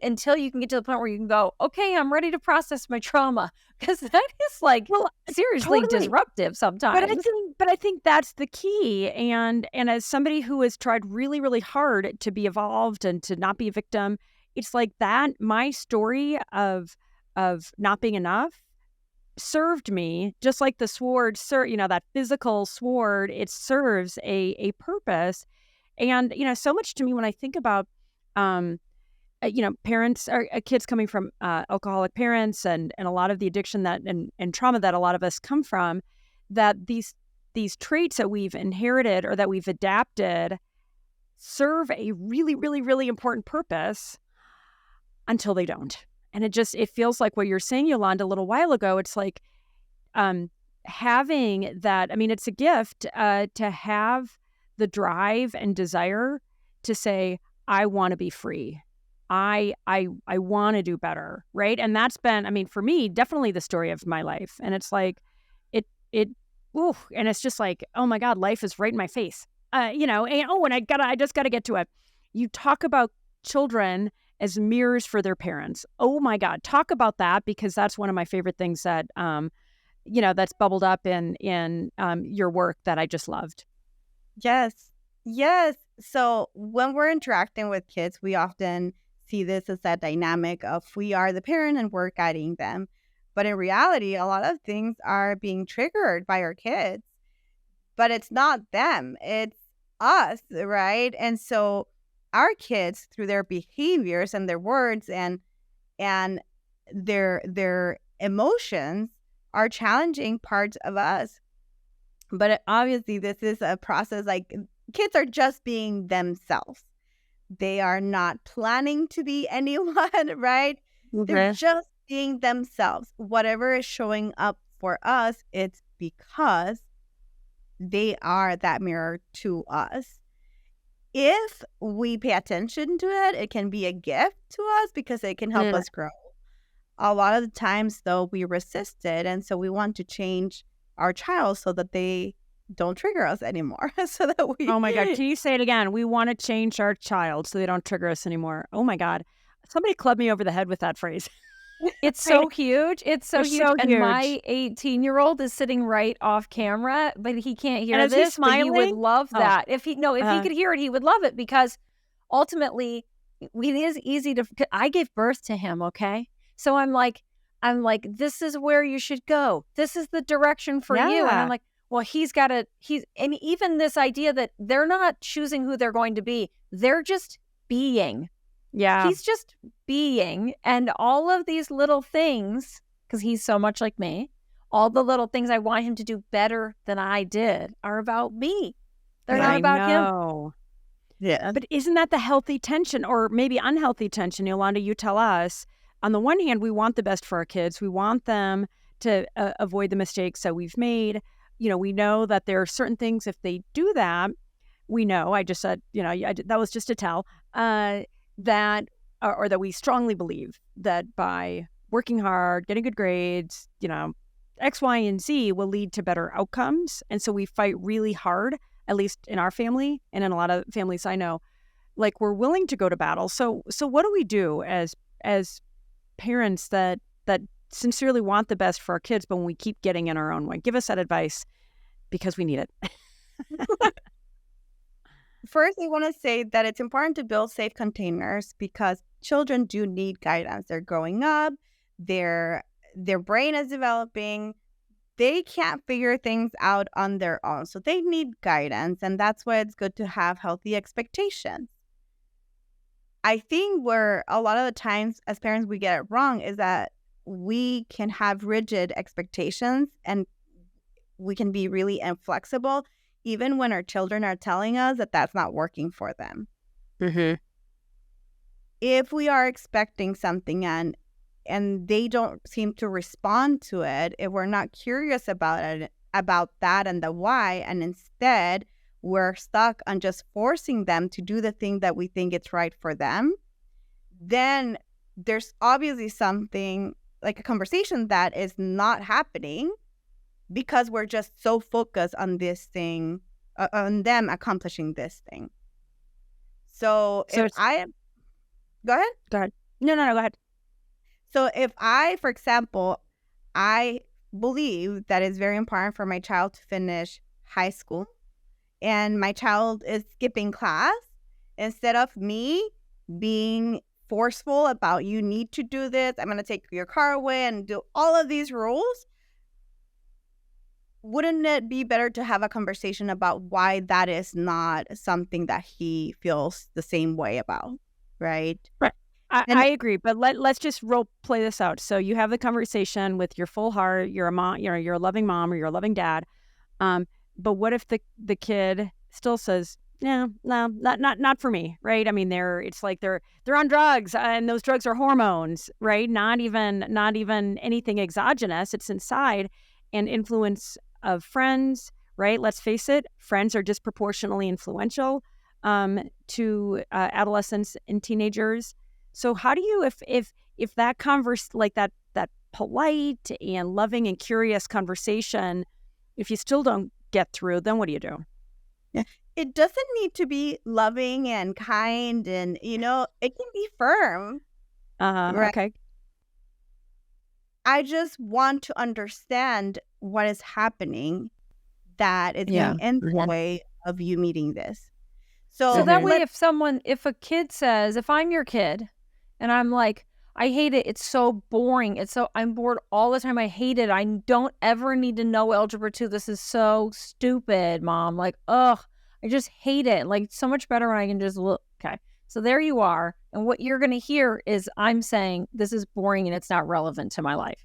until you can get to the point where you can go, okay, I'm ready to process my trauma? Because that is like, seriously disruptive sometimes. But I think that's the key. And as somebody who has tried really, really hard to be evolved and to not be a victim, it's like that. My story of not being enough served me, just like the sword, that physical sword, it serves a purpose. And, so much to me when I think about, parents or kids coming from alcoholic parents and a lot of the addiction that and trauma that a lot of us come from, that these traits that we've inherited or that we've adapted serve a really, really, really important purpose until they don't. And it feels like what you're saying, Yolanda, a little while ago. It's like having that. I mean, it's a gift to have the drive and desire to say, I want to be free. I want to do better, right? And that's been, I mean, for me, definitely the story of my life. And it's like, and it's just like, oh my God, life is right in my face. And I just got to get to it. You talk about children as mirrors for their parents. Oh my God, talk about that, because that's one of my favorite things that, that's bubbled up in your work that I just loved. Yes. So when we're interacting with kids, we often see this as that dynamic of we are the parent and we're guiding them. But in reality, a lot of things are being triggered by our kids, but it's not them, it's us, right? And so our kids, through their behaviors and their words and their emotions, are challenging parts of us. But obviously, this is a process. Like, kids are just being themselves. They are not planning to be anyone, right? Okay. They're just being themselves. Whatever is showing up for us, it's because they are that mirror to us. If we pay attention to it, it can be a gift to us because it can help us grow. A lot of the times, though, we resist it. And so we want to change our child so that they don't trigger us anymore. So that we... Oh my God. Can you say it again? We want to change our child so they don't trigger us anymore. Oh my God. Somebody clubbed me over the head with that phrase. It's Right. so huge. It's so They're huge. so And my huge. 18-year-old is sitting right off camera, but he can't And hear is he this, but he would smiling? love Oh, that. If he uh, could hear it, he would love it because ultimately it is easy to I gave birth to him, okay? So I'm like, this is where you should go. This is the direction for you. And I'm yeah, like, well, and even this idea that they're not choosing who they're going to be, they're just being. yeah, He's just being, and all of these little things, because he's so much like me, all the little things I want him to do better than I did are about me. They're not I about him. know. Yeah. But isn't that the healthy tension or maybe unhealthy tension? Yolanda, you tell us. On the one hand, we want the best for our kids. We want them to avoid the mistakes that we've made. We know that there are certain things, if they do that, we know, I just said, that was just a tell, that, or that we strongly believe that by working hard, getting good grades, X, Y, and Z will lead to better outcomes. And so we fight really hard, at least in our family and in a lot of families I know, like we're willing to go to battle. So what do we do as parents that sincerely want the best for our kids, but when we keep getting in our own way? Give us that advice because we need it. First, I want to say that it's important to build safe containers because children do need guidance. They're growing up, their brain is developing. They can't figure things out on their own. So they need guidance. And that's why it's good to have healthy expectations. I think where a lot of the times as parents we get it wrong is that we can have rigid expectations and we can be really inflexible even when our children are telling us that that's not working for them. Mm-hmm. If we are expecting something and they don't seem to respond to it, if we're not curious about it, about that and the why, and instead we're stuck on just forcing them to do the thing that we think it's right for them, then there's obviously something like a conversation that is not happening because we're just so focused on this thing, on them accomplishing this thing. So if I, go ahead. Go ahead. No, go ahead. So if I, for example, I believe that it's very important for my child to finish high school and my child is skipping class, instead of me being forceful about you need to do this, I'm going to take your car away and do all of these rules, wouldn't it be better to have a conversation about why that is not something that he feels the same way about, right? Right. I agree, but let's just role play this out. So you have the conversation with your full heart. You're a mom, you're a loving mom or you're a loving dad. But what if the kid still says, no, not for me, right? I mean, it's like they're on drugs, and those drugs are hormones, right? Not even anything exogenous. It's inside, and influence of friends, right? Let's face it, friends are disproportionately influential to adolescents and teenagers. So how do you, if that that polite and loving and curious conversation, if you still don't get through, then what do you do? Yeah. It doesn't need to be loving and kind, and it can be firm. Right? Okay. I just want to understand what is happening that is getting in the way of you meeting this. So that way, if a kid says, if I'm your kid and I'm like, I hate it, it's so boring, I'm bored all the time, I hate it, I don't ever need to know algebra 2, this is so stupid, mom, like, ugh, I just hate it, like, so much better when I can just look. Okay, so there you are, and what you're gonna hear is I'm saying this is boring and it's not relevant to my life.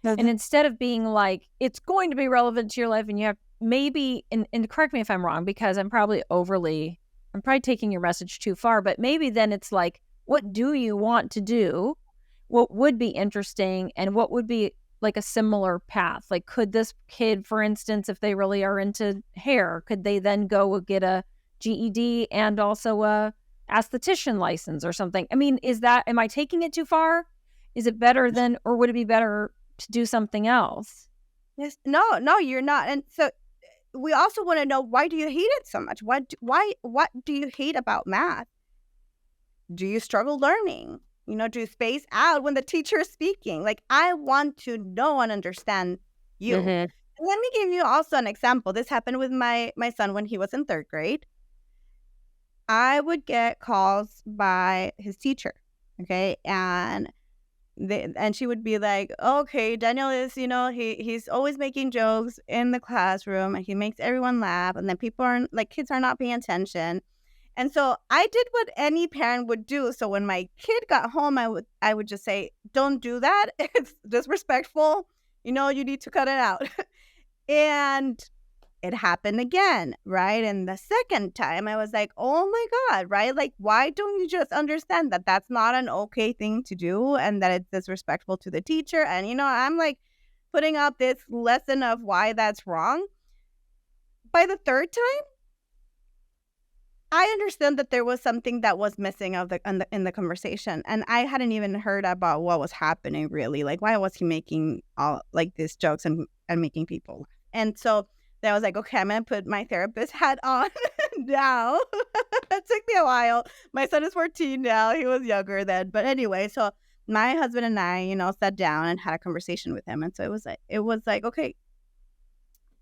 And instead of being like, it's going to be relevant to your life, and you have maybe, and correct me if I'm wrong, because I'm probably taking your message too far, but maybe then it's like, what do you want to do? What would be interesting, and what would be like a similar path? Like, could this kid, for instance, if they really are into hair, could they then go get a GED and also a esthetician license or something? I mean, am I taking it too far? Is it better than, or would it be better to do something else? Yes. No, you're not. And so we also want to know, why do you hate it so much? What do you hate about math? Do you struggle learning? Do you space out when the teacher is speaking? Like, I want to know and understand you. Mhm. Let me give you also an example. This happened with my son when he was in 3rd grade. I would get calls by his teacher, okay? And she would be like, okay, Daniel is, he's always making jokes in the classroom and he makes everyone laugh. And then kids are not paying attention. And so I did what any parent would do. So when my kid got home, I would just say, don't do that. It's disrespectful. You need to cut it out. And it happened again, right? And the second time I was like, oh my God, right? Like, why don't you just understand that that's not an okay thing to do and that it's disrespectful to the teacher? And, I'm like putting out this lesson of why that's wrong. By the third time, I understand that there was something that was missing in the conversation. And I hadn't even heard about what was happening really. Like, why was he making all like these jokes and making people laugh? And so then I was like, okay, I'm going to put my therapist hat on now. It took me a while. My son is 14 now. He was younger then. But anyway, so my husband and I, sat down and had a conversation with him. And so it was like, okay,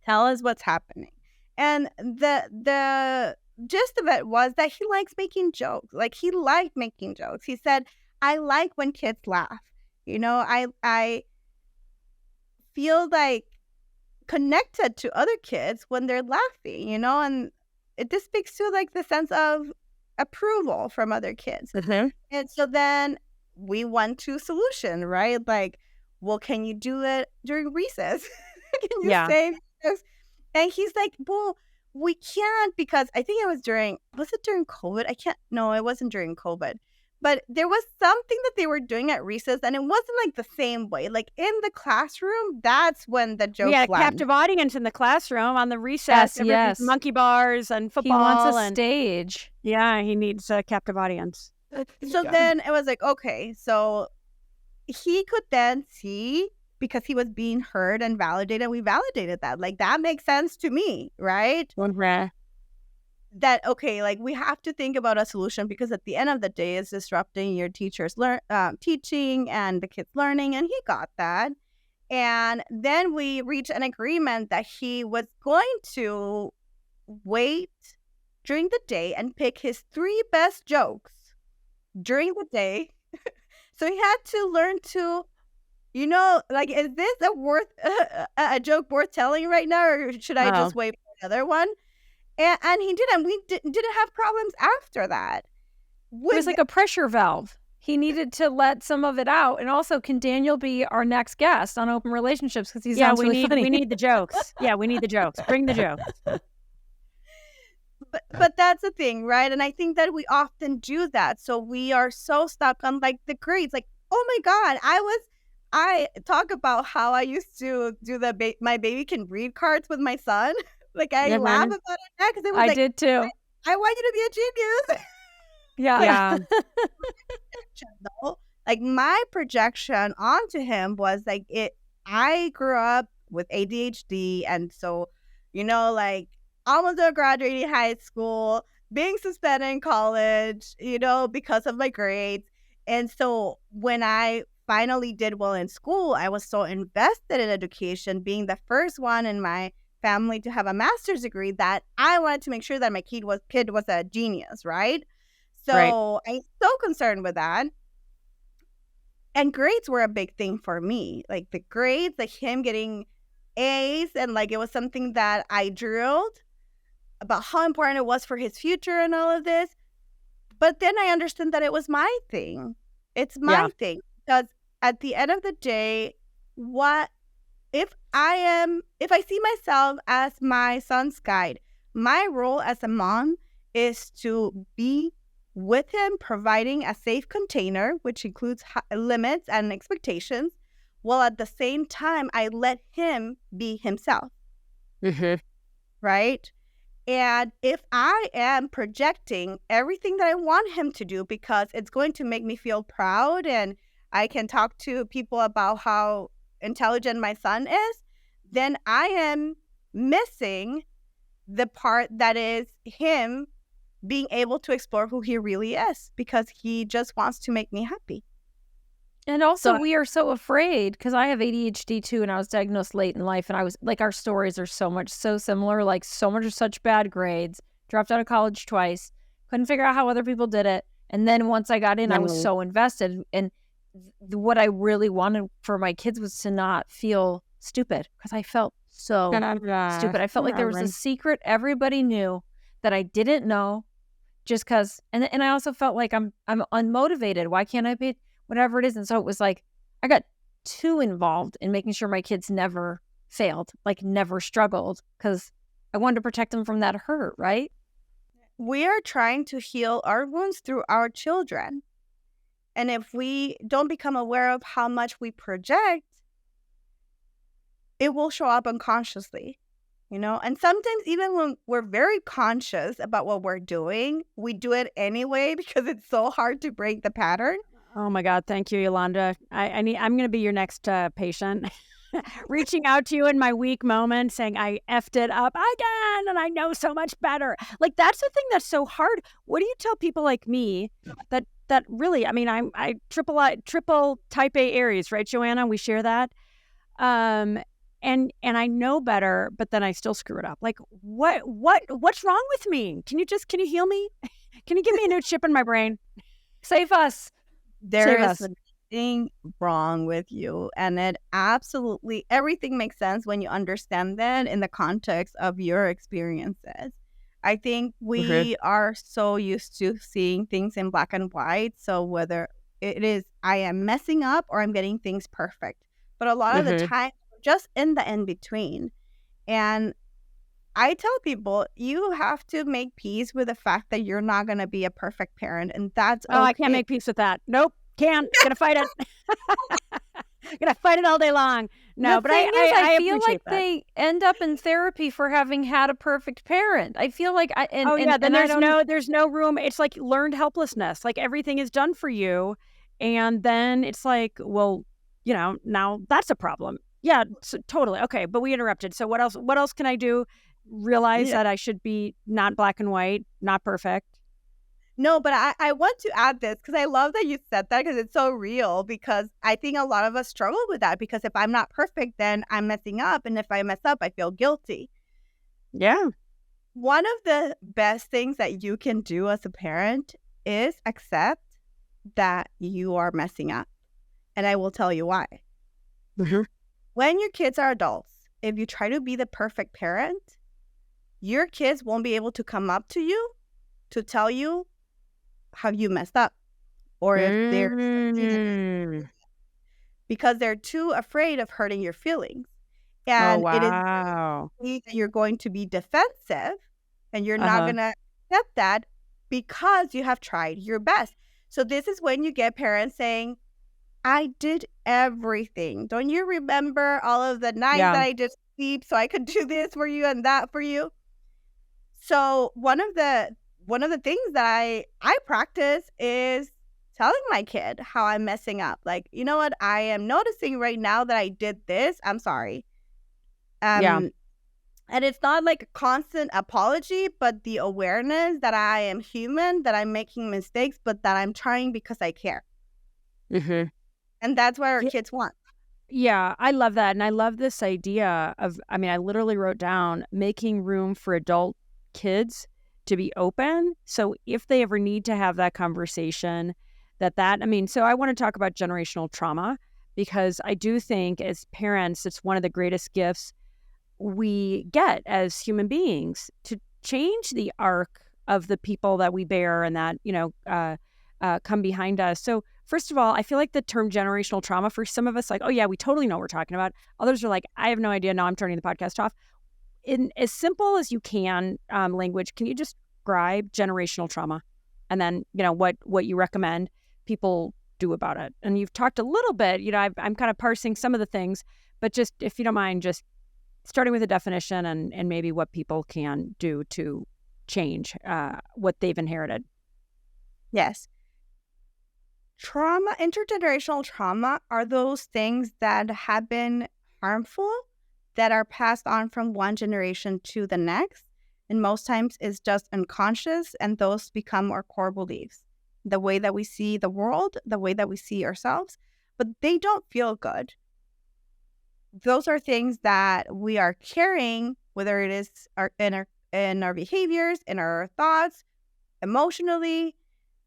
tell us what's happening. And the gist of it was that he likes making jokes. Like, he liked making jokes. He said, I like when kids laugh. I feel like connected to other kids when they're laughing, and this speaks to like the sense of approval from other kids. Mhm. And so then we went to solution, right? Like, well, can you do it during recess? Can you Yeah. say this? And he's like, well, we can't, because I think was it during COVID? No, it wasn't during COVID. But there was something that they were doing at recess, and it wasn't like the same way. Like, in the classroom, that's when the jokes We had a land. captive audience in the classroom on the recess. Yes, Everybody's yes. monkey bars and football. He wants a and stage. yeah, he needs a captive audience. So then it was like, okay, so he could then see, because he was being heard and validated. We validated that. Like, that makes sense to me, right? Mhm. That, okay, like, we have to think about a solution, because at the end of the day, it's disrupting your teacher's teaching and the kids' learning. And he got that. And then we reached an agreement that he was going to wait during the day and pick his 3 best jokes during the day. So he had to learn to, like, is this a joke worth telling right now, or should I just wait for another one? And he did, and we didn't have problems after that. It was like a pressure valve. He needed to let some of it out. And also, can Daniel be our next guest on Open Relationships? Because he sounds really funny. We need the jokes. Yeah, we need the jokes. Bring the jokes. But that's the thing, right? And I think that we often do that. So we are so stuck on like the grades. Like, oh my God, I talk about how I used to do my baby can read cards with my son. Like, I laugh about it now because it was like, did too. I want you to be a genius. Yeah. Like, my projection onto him was like, I grew up with ADHD, and so, like, almost graduating high school, being suspended in college, because of my grades. And so when I finally did well in school, I was so invested in education, being the first one in my family to have a master's degree, that I wanted to make sure that my kid was a genius, right? So I'm so concerned with that. And grades were a big thing for me. Like, the grades, like him getting A's, and like, it was something that I drilled about how important it was for his future and all of this. But then I understood that it was my thing. It's my thing. Because at the end of the day, if I see myself as my son's guide, my role as a mom is to be with him, providing a safe container, which includes limits and expectations, while at the same time, I let him be himself. Mm-hmm. Right? And if I am projecting everything that I want him to do because it's going to make me feel proud, and I can talk to people about how intelligent my son is, then I am missing the part that is him being able to explore who he really is, because he just wants to make me happy. And also, So we are so afraid because I have ADHD too, and I was diagnosed late in life. And I was like, our stories are so similar, like so much of such bad grades, dropped out of college twice, couldn't figure out how other people did it. And then once I got in, I was so invested. And what I really wanted for my kids was to not feel stupid because I felt so stupid. I felt like there was a secret everybody knew that I didn't know just because. And I also felt like I'm unmotivated. Why can't I be whatever it is? And so it was like I got too involved in making sure my kids never failed, like never struggled, because I wanted to protect them from that hurt, right? we are trying to heal our wounds through our children. And if we don't become aware of how much we project, it will show up unconsciously, And sometimes even when we're very conscious about what we're doing, we do it anyway because it's so hard to break the pattern. Oh my God. Thank you, Yolanda. I'm going to be your next patient. Reaching out to you in my weak moment saying I effed it up again and I know so much better. Like, that's the thing that's so hard. What do you tell people like me that really, I mean, I triple type A Aries, right, Joanna? We share that. And I know better, but then I still screw it up. Like, what's wrong with me? Can you heal me? Can you give me a new chip in my brain? Save us. There is nothing wrong with you. And it absolutely, everything makes sense when you understand that in the context of your experiences. I think we are so used to seeing things in black and white. So whether it is I am messing up or I'm getting things perfect. But a lot of the time, just in the in-between. And I tell people, you have to make peace with the fact that you're not going to be a perfect parent. And that's okay. I can't make peace with that. Nope. Can't. Gonna fight it. Gonna fight it all day long. No, but I feel like they end up in therapy for having had a perfect parent. I feel like there's no room. It's like learned helplessness. Like everything is done for you, and then it's like, well, now that's a problem. Yeah, totally. Okay, but we interrupted. So what else? What else can I do? Realize that I should be not black and white, not perfect. No, but I want to add this because I love that you said that because it's so real, because I think a lot of us struggle with that because if I'm not perfect, then I'm messing up. And if I mess up, I feel guilty. Yeah. One of the best things that you can do as a parent is accept that you are messing up. And I will tell you why. When your kids are adults, if you try to be the perfect parent, your kids won't be able to come up to you to tell you how you messed up, or if they're because they're too afraid of hurting your feelings. And it is that you're going to be defensive and you're not going to accept that because you have tried your best. So this is when you get parents saying, I did everything. Don't you remember all of the nights that I did sleep so I could do this for you and that for you? So one of the things that I practice is telling my kid how I'm messing up. Like, you know what? I am noticing right now that I did this. I'm sorry. And it's not like a constant apology, but the awareness that I am human, that I'm making mistakes, but that I'm trying because I care. And that's what our kids want. Yeah, I love that. And I love this idea of, I literally wrote down making room for adult kids to be open. So if they ever need to have that conversation, so I want to talk about generational trauma, because I do think as parents, it's one of the greatest gifts we get as human beings to change the arc of the people that we bear and that, come behind us. So first of all, I feel like the term generational trauma for some of us, like, oh yeah, we totally know what we're talking about. Others are like, I have no idea. No, I'm turning the podcast off. In as simple as you can, language, can you describe generational trauma? And then, what you recommend people do about it? And you've talked a little bit, I'm kind of parsing some of the things, but just, if you don't mind, just starting with a definition and maybe what people can do to change what they've inherited. Yes. Intergenerational trauma are those things that have been harmful that are passed on from one generation to the next. And most times it's just unconscious, and those become our core beliefs. The way that we see the world, the way that we see ourselves. but they don't feel good. Those are things that we are carrying, whether it is in our behaviors, in our thoughts, emotionally,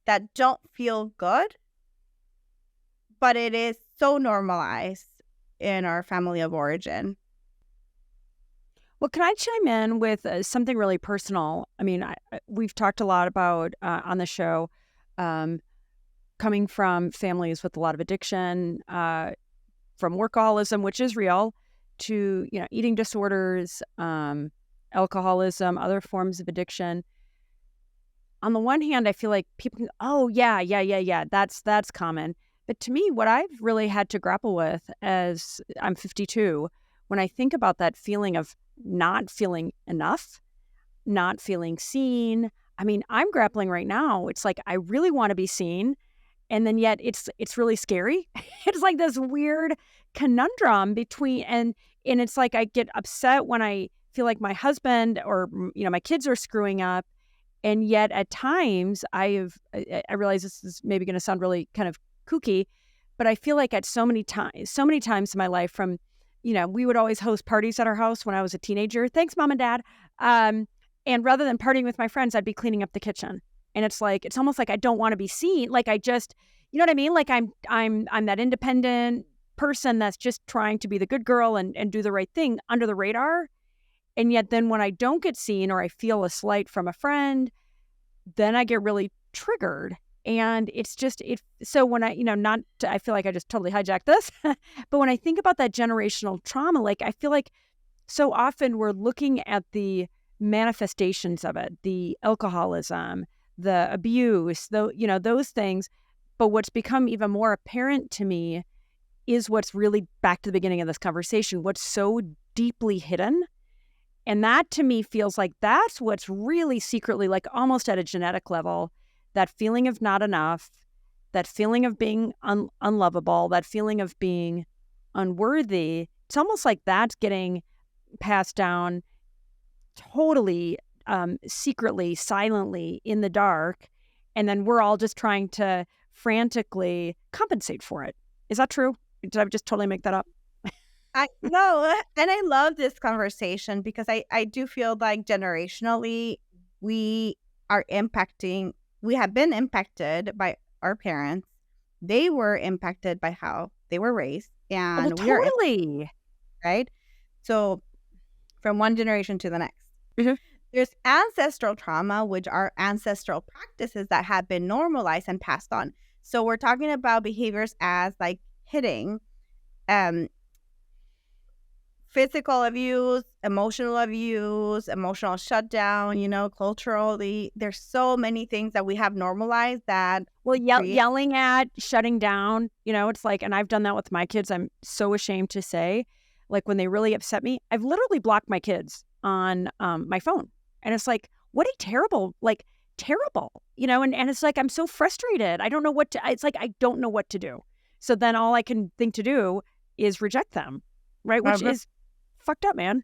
that don't feel good, but it is so normalized in our family of origin. Well, can I chime in with something really personal? I mean, we've talked a lot about on the show coming from families with a lot of addiction, from workaholism, which is real, to eating disorders, alcoholism, other forms of addiction. On the one hand, I feel like people can, oh yeah, that's common. But to me, what I've really had to grapple with as I'm 52, when I think about that feeling of not feeling enough, not feeling seen. I mean, I'm grappling right now. It's like I really want to be seen, and then yet it's really scary. It's like this weird conundrum between and it's like I get upset when I feel like my husband or my kids are screwing up, and yet at times I realize this is maybe going to sound really kind of kooky, but I feel like at so many times in my life, from we would always host parties at our house when I was a teenager. Thanks, Mom and Dad. And rather than partying with my friends, I'd be cleaning up the kitchen. And it's almost like I don't want to be seen. Like I just, you know what I mean? Like I'm that independent person that's just trying to be the good girl and do the right thing under the radar. And yet then when I don't get seen or I feel a slight from a friend, then I get really triggered. And it's just, so when I feel like I just totally hijacked this, but when I think about that generational trauma, like I feel like so often we're looking at the manifestations of it, the alcoholism, the abuse, those things. But what's become even more apparent to me is what's really, back to the beginning of this conversation, what's so deeply hidden. And that to me feels like that's what's really secretly, like almost at a genetic level, that feeling of not enough, that feeling of being unlovable, that feeling of being unworthy. It's almost like that's getting passed down totally secretly, silently, in the dark. And then we're all just trying to frantically compensate for it. Is that true? Did I just totally make that up? No, and I love this conversation because I do feel like generationally we have been impacted by our parents. They were impacted by how they were raised, and we are totally right. So from one generation to the next, Mhm. there's ancestral trauma, which are ancestral practices that have been normalized and passed on. So we're talking about behaviors as like hitting, physical abuse, emotional shutdown, culturally. There's so many things that we have normalized that. Well, yelling at, shutting down, it's like, and I've done that with my kids. I'm so ashamed to say, like when they really upset me, I've literally blocked my kids on my phone. And it's like, what a terrible, and it's like, I'm so frustrated. I don't know I don't know what to do. So then all I can think to do is reject them, right? Which is fucked up, man.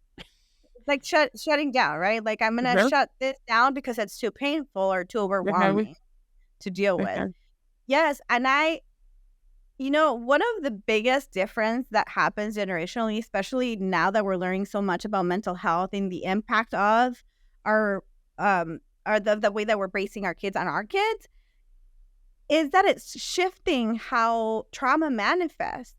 Like shutting down, right? Like I'm going to shut this down because it's too painful or too overwhelming to deal with. Yes. And one of the biggest difference that happens generationally, especially now that we're learning so much about mental health and the impact of our the way that we're bracing our kids on our kids, is that it's shifting how trauma manifests.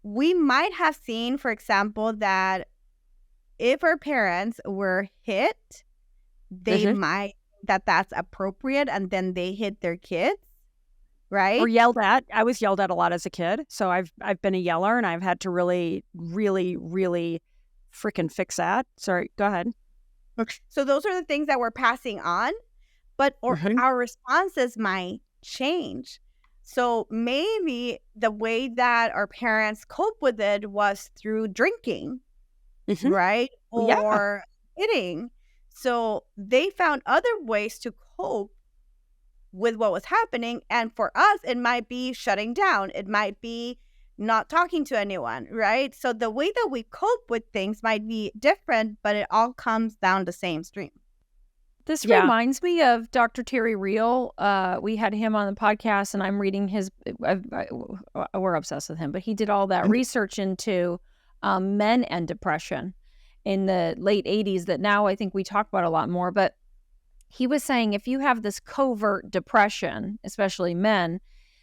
We might have seen, for example, that if our parents were hit, they might that's appropriate, and then they hit their kids, right? Or yelled at. I was yelled at a lot as a kid, so I've been a yeller, and I've had to really, really, really freaking fix that. Sorry, go ahead. So those are the things that we're passing on, but our responses might change. So maybe the way that our parents cope with it was through drinking, right? Or hitting. So they found other ways to cope with what was happening. And for us, it might be shutting down. It might be not talking to anyone, right? So the way that we cope with things might be different, but it all comes down the same stream. This Yeah. reminds me of Dr. Terry Real. We had him on the podcast, and I'm reading his. We're obsessed with him, but he did all that research into men and depression in the late 80s that now I think we talk about a lot more. But he was saying if you have this covert depression, especially men,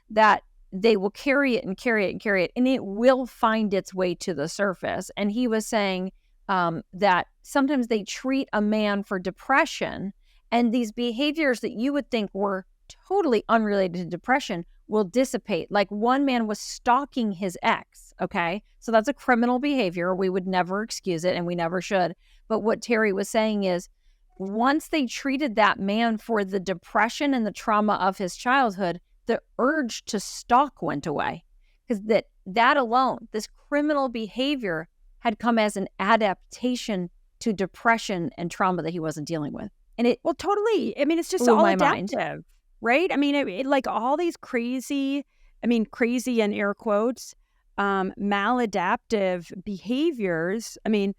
that they will carry it and carry it and carry it, and it will find its way to the surface. And he was saying that sometimes they treat a man for depression, and these behaviors that you would think were totally unrelated to depression will dissipate. Like one man was stalking his ex, okay? So that's a criminal behavior. We would never excuse it, and we never should. But what Terry was saying is once they treated that man for the depression and the trauma of his childhood, the urge to stalk went away. Because that alone, this criminal behavior had come as an adaptation to depression and trauma that he wasn't dealing with. And it totally. I mean, it's just blew all my adaptive, mind. right? I mean, it like all these crazy in air quotes, maladaptive behaviors, I mean,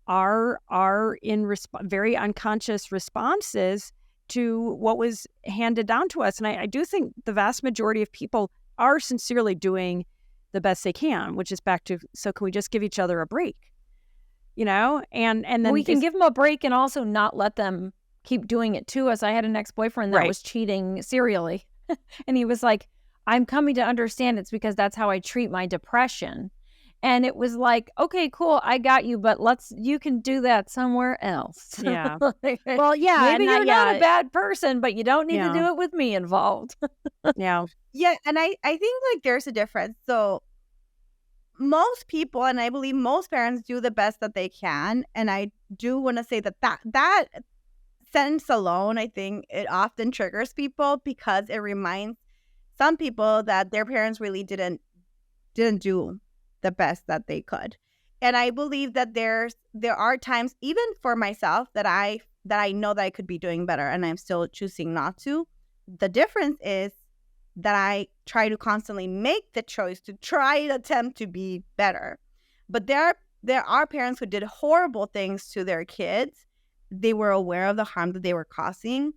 are in very unconscious responses to what was handed down to us. And I do think the vast majority of people are sincerely doing the best they can, which is back to, so can we just give each other a break? And then we can give them a break and also not let them keep doing it to us. I had an ex-boyfriend that was cheating serially. And he was like, I'm coming to understand it's because that's how I treat my depression. And it was like, okay, cool, I got you, but you can do that somewhere else. Yeah. Well, yeah. Maybe you're not a bad person, but you don't need to do it with me involved. Yeah. Yeah. And I think like there's a difference. So most people, and I believe most parents, do the best that they can. And I do want to say that sentence alone, I think it often triggers people because it reminds some people that their parents really didn't do the best that they could. And I believe that there are times, even for myself, that I know that I could be doing better and I'm still choosing not to. The difference is that I try to constantly make the choice to try and attempt to be better. But there are parents who did horrible things to their kids. They were aware of the harm that they were causing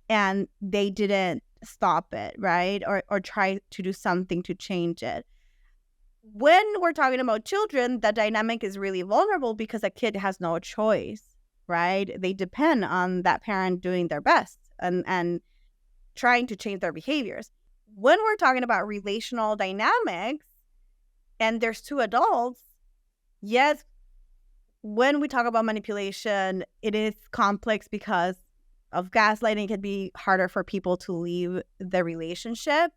and they didn't stop it, right? Or try to do something to change it. When we're talking about children, the dynamic is really vulnerable because a kid has no choice, right? They depend on that parent doing their best and trying to change their behaviors. When we're talking about relational dynamics and there's two adults, yes, when we talk about manipulation, it is complex because of gaslighting. It can be harder for people to leave the relationship.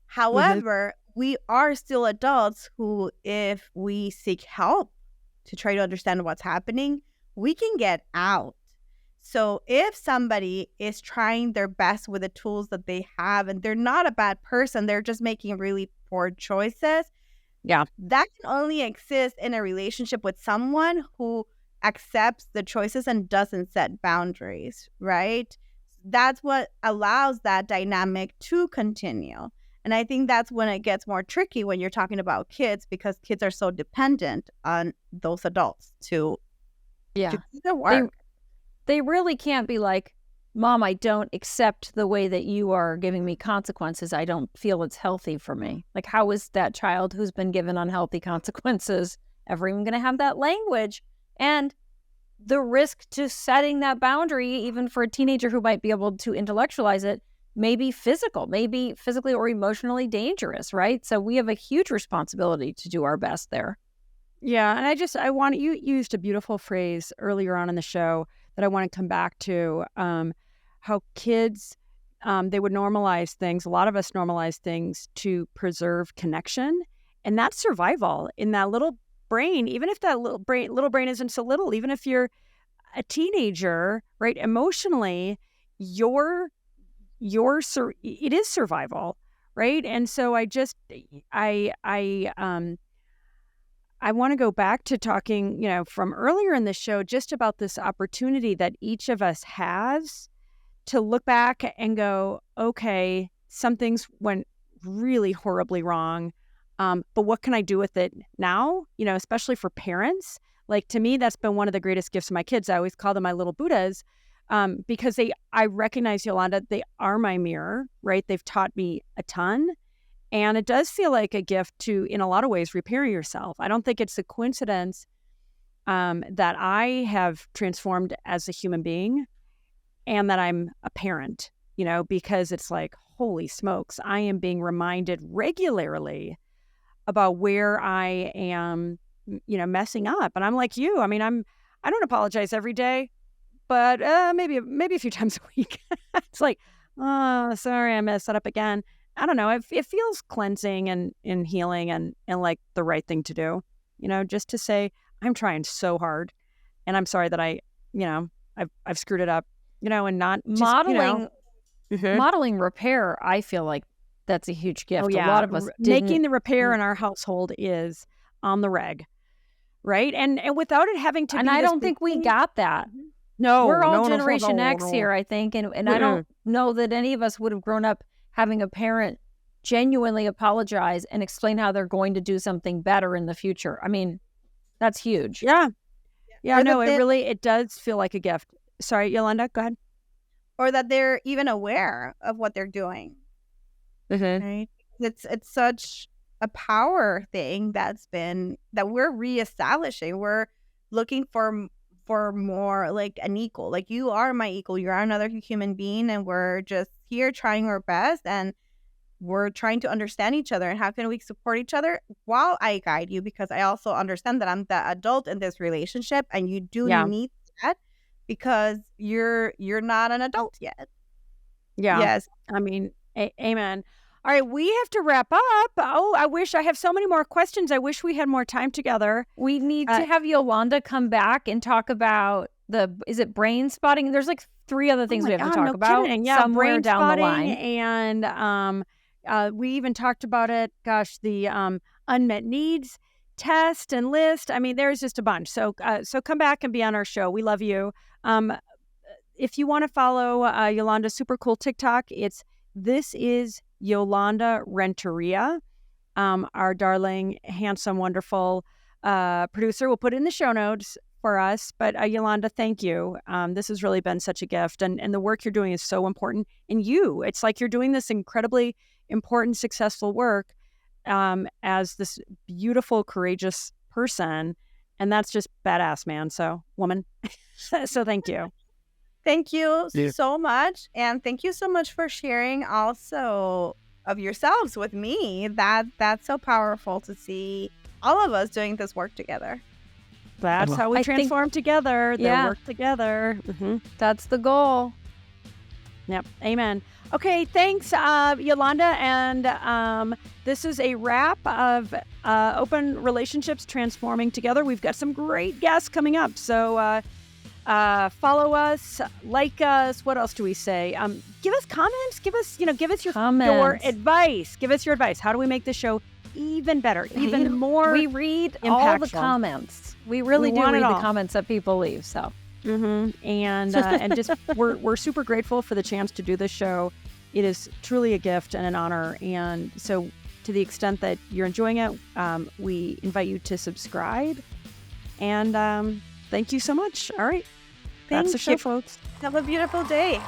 However, we are still adults who, if we seek help to try to understand what's happening, we can get out. So if somebody is trying their best with the tools that they have and they're not a bad person, they're just making really poor choices. Yeah. That can only exist in a relationship with someone who accepts the choices and doesn't set boundaries, right? That's what allows that dynamic to continue. And I think that's when it gets more tricky when you're talking about kids, because kids are so dependent on those adults to do the work. They really can't be like, Mom, I don't accept the way that you are giving me consequences. I don't feel it's healthy for me. Like, how is that child who's been given unhealthy consequences ever even going to have that language? And the risk to setting that boundary, even for a teenager who might be able to intellectualize it, may be physically or emotionally dangerous, right? So we have a huge responsibility to do our best there. Yeah. And you used a beautiful phrase earlier on in the show that I want to come back to, how kids, they would normalize things. A lot of us normalize things to preserve connection. And that's survival in that little brain, even if that little brain isn't so little, even if you're a teenager, right? Emotionally, it is survival, right? And so I want to go back to talking, from earlier in the show, just about this opportunity that each of us has to look back and go, okay, some things went really horribly wrong, but what can I do with it now? Especially for parents. Like, to me, that's been one of the greatest gifts of my kids. I always call them my little Buddhas. because I recognize, Yolanda, they are my mirror, right? They've taught me a ton. And it does feel like a gift to, in a lot of ways, repair yourself. I don't think it's a coincidence that I have transformed as a human being and that I'm a parent, because it's like, holy smokes, I am being reminded regularly about where I am, messing up. And I'm like you. I mean, I don't apologize every day, but maybe a few times a week. It's like, oh, sorry, I messed that up again. I don't know. It feels cleansing and healing and like the right thing to do, just to say, I'm trying so hard and I'm sorry that I've screwed it up, and not just, modeling repair. I feel like that's a huge gift. Oh, yeah. A lot of us didn't. Making the repair in our household is on the reg, right? And without it having to be, and I don't think we got that. No, we're all no, Generation no. X here, I think, and I don't know that any of us would have grown up having a parent genuinely apologize and explain how they're going to do something better in the future. I mean, that's huge. Yeah. No, it does feel like a gift. Sorry, Yolanda, go ahead. Or that they're even aware of what they're doing. Right? It's such a power thing that we're reestablishing. We're looking for more like an equal. Like, you are my equal. You're another human being, and we're just here trying our best, and we're trying to understand each other. And how can we support each other while I guide you? Because I also understand that I'm the adult in this relationship, and you do need that because you're not an adult yet. Yeah. Yes. I mean, amen. All right, we have to wrap up. Oh, I wish I have so many more questions. I wish we had more time together. We need to have Yolanda come back and talk about is it brain spotting? There's like 3 other things we have to talk about. Yeah, somewhere brain down spotting, the line. And we even talked about it. Gosh, the unmet needs test and list. I mean, there's just a bunch. So come back and be on our show. We love you. If you want to follow Yolanda's super cool TikTok, this is Yolanda Renteria, our darling, handsome, wonderful producer. We'll put it in the show notes for us. But Yolanda, thank you. This has really been such a gift. And the work you're doing is so important. And it's like you're doing this incredibly important, successful work as this beautiful, courageous person. And that's just badass, man. So, woman. So thank you. Thank you so much. And thank you so much for sharing also of yourselves with me. That's so powerful to see all of us doing this work together. That's how we transform together. They work together. That's the goal. Yep. Amen. Okay. Thanks, Yolanda. And this is a wrap of Open Relationships Transforming Together. We've got some great guests coming up. So follow us, like us. What else do we say? Give us comments. Give us your advice. Give us your advice. How do we make this show even better, even more? We read impactful. All the comments. We really do read the comments that people leave. So, and just we're super grateful for the chance to do this show. It is truly a gift and an honor. And so, to the extent that you're enjoying it, we invite you to subscribe. And thank you so much. All right. That's the show, folks. Have a beautiful day.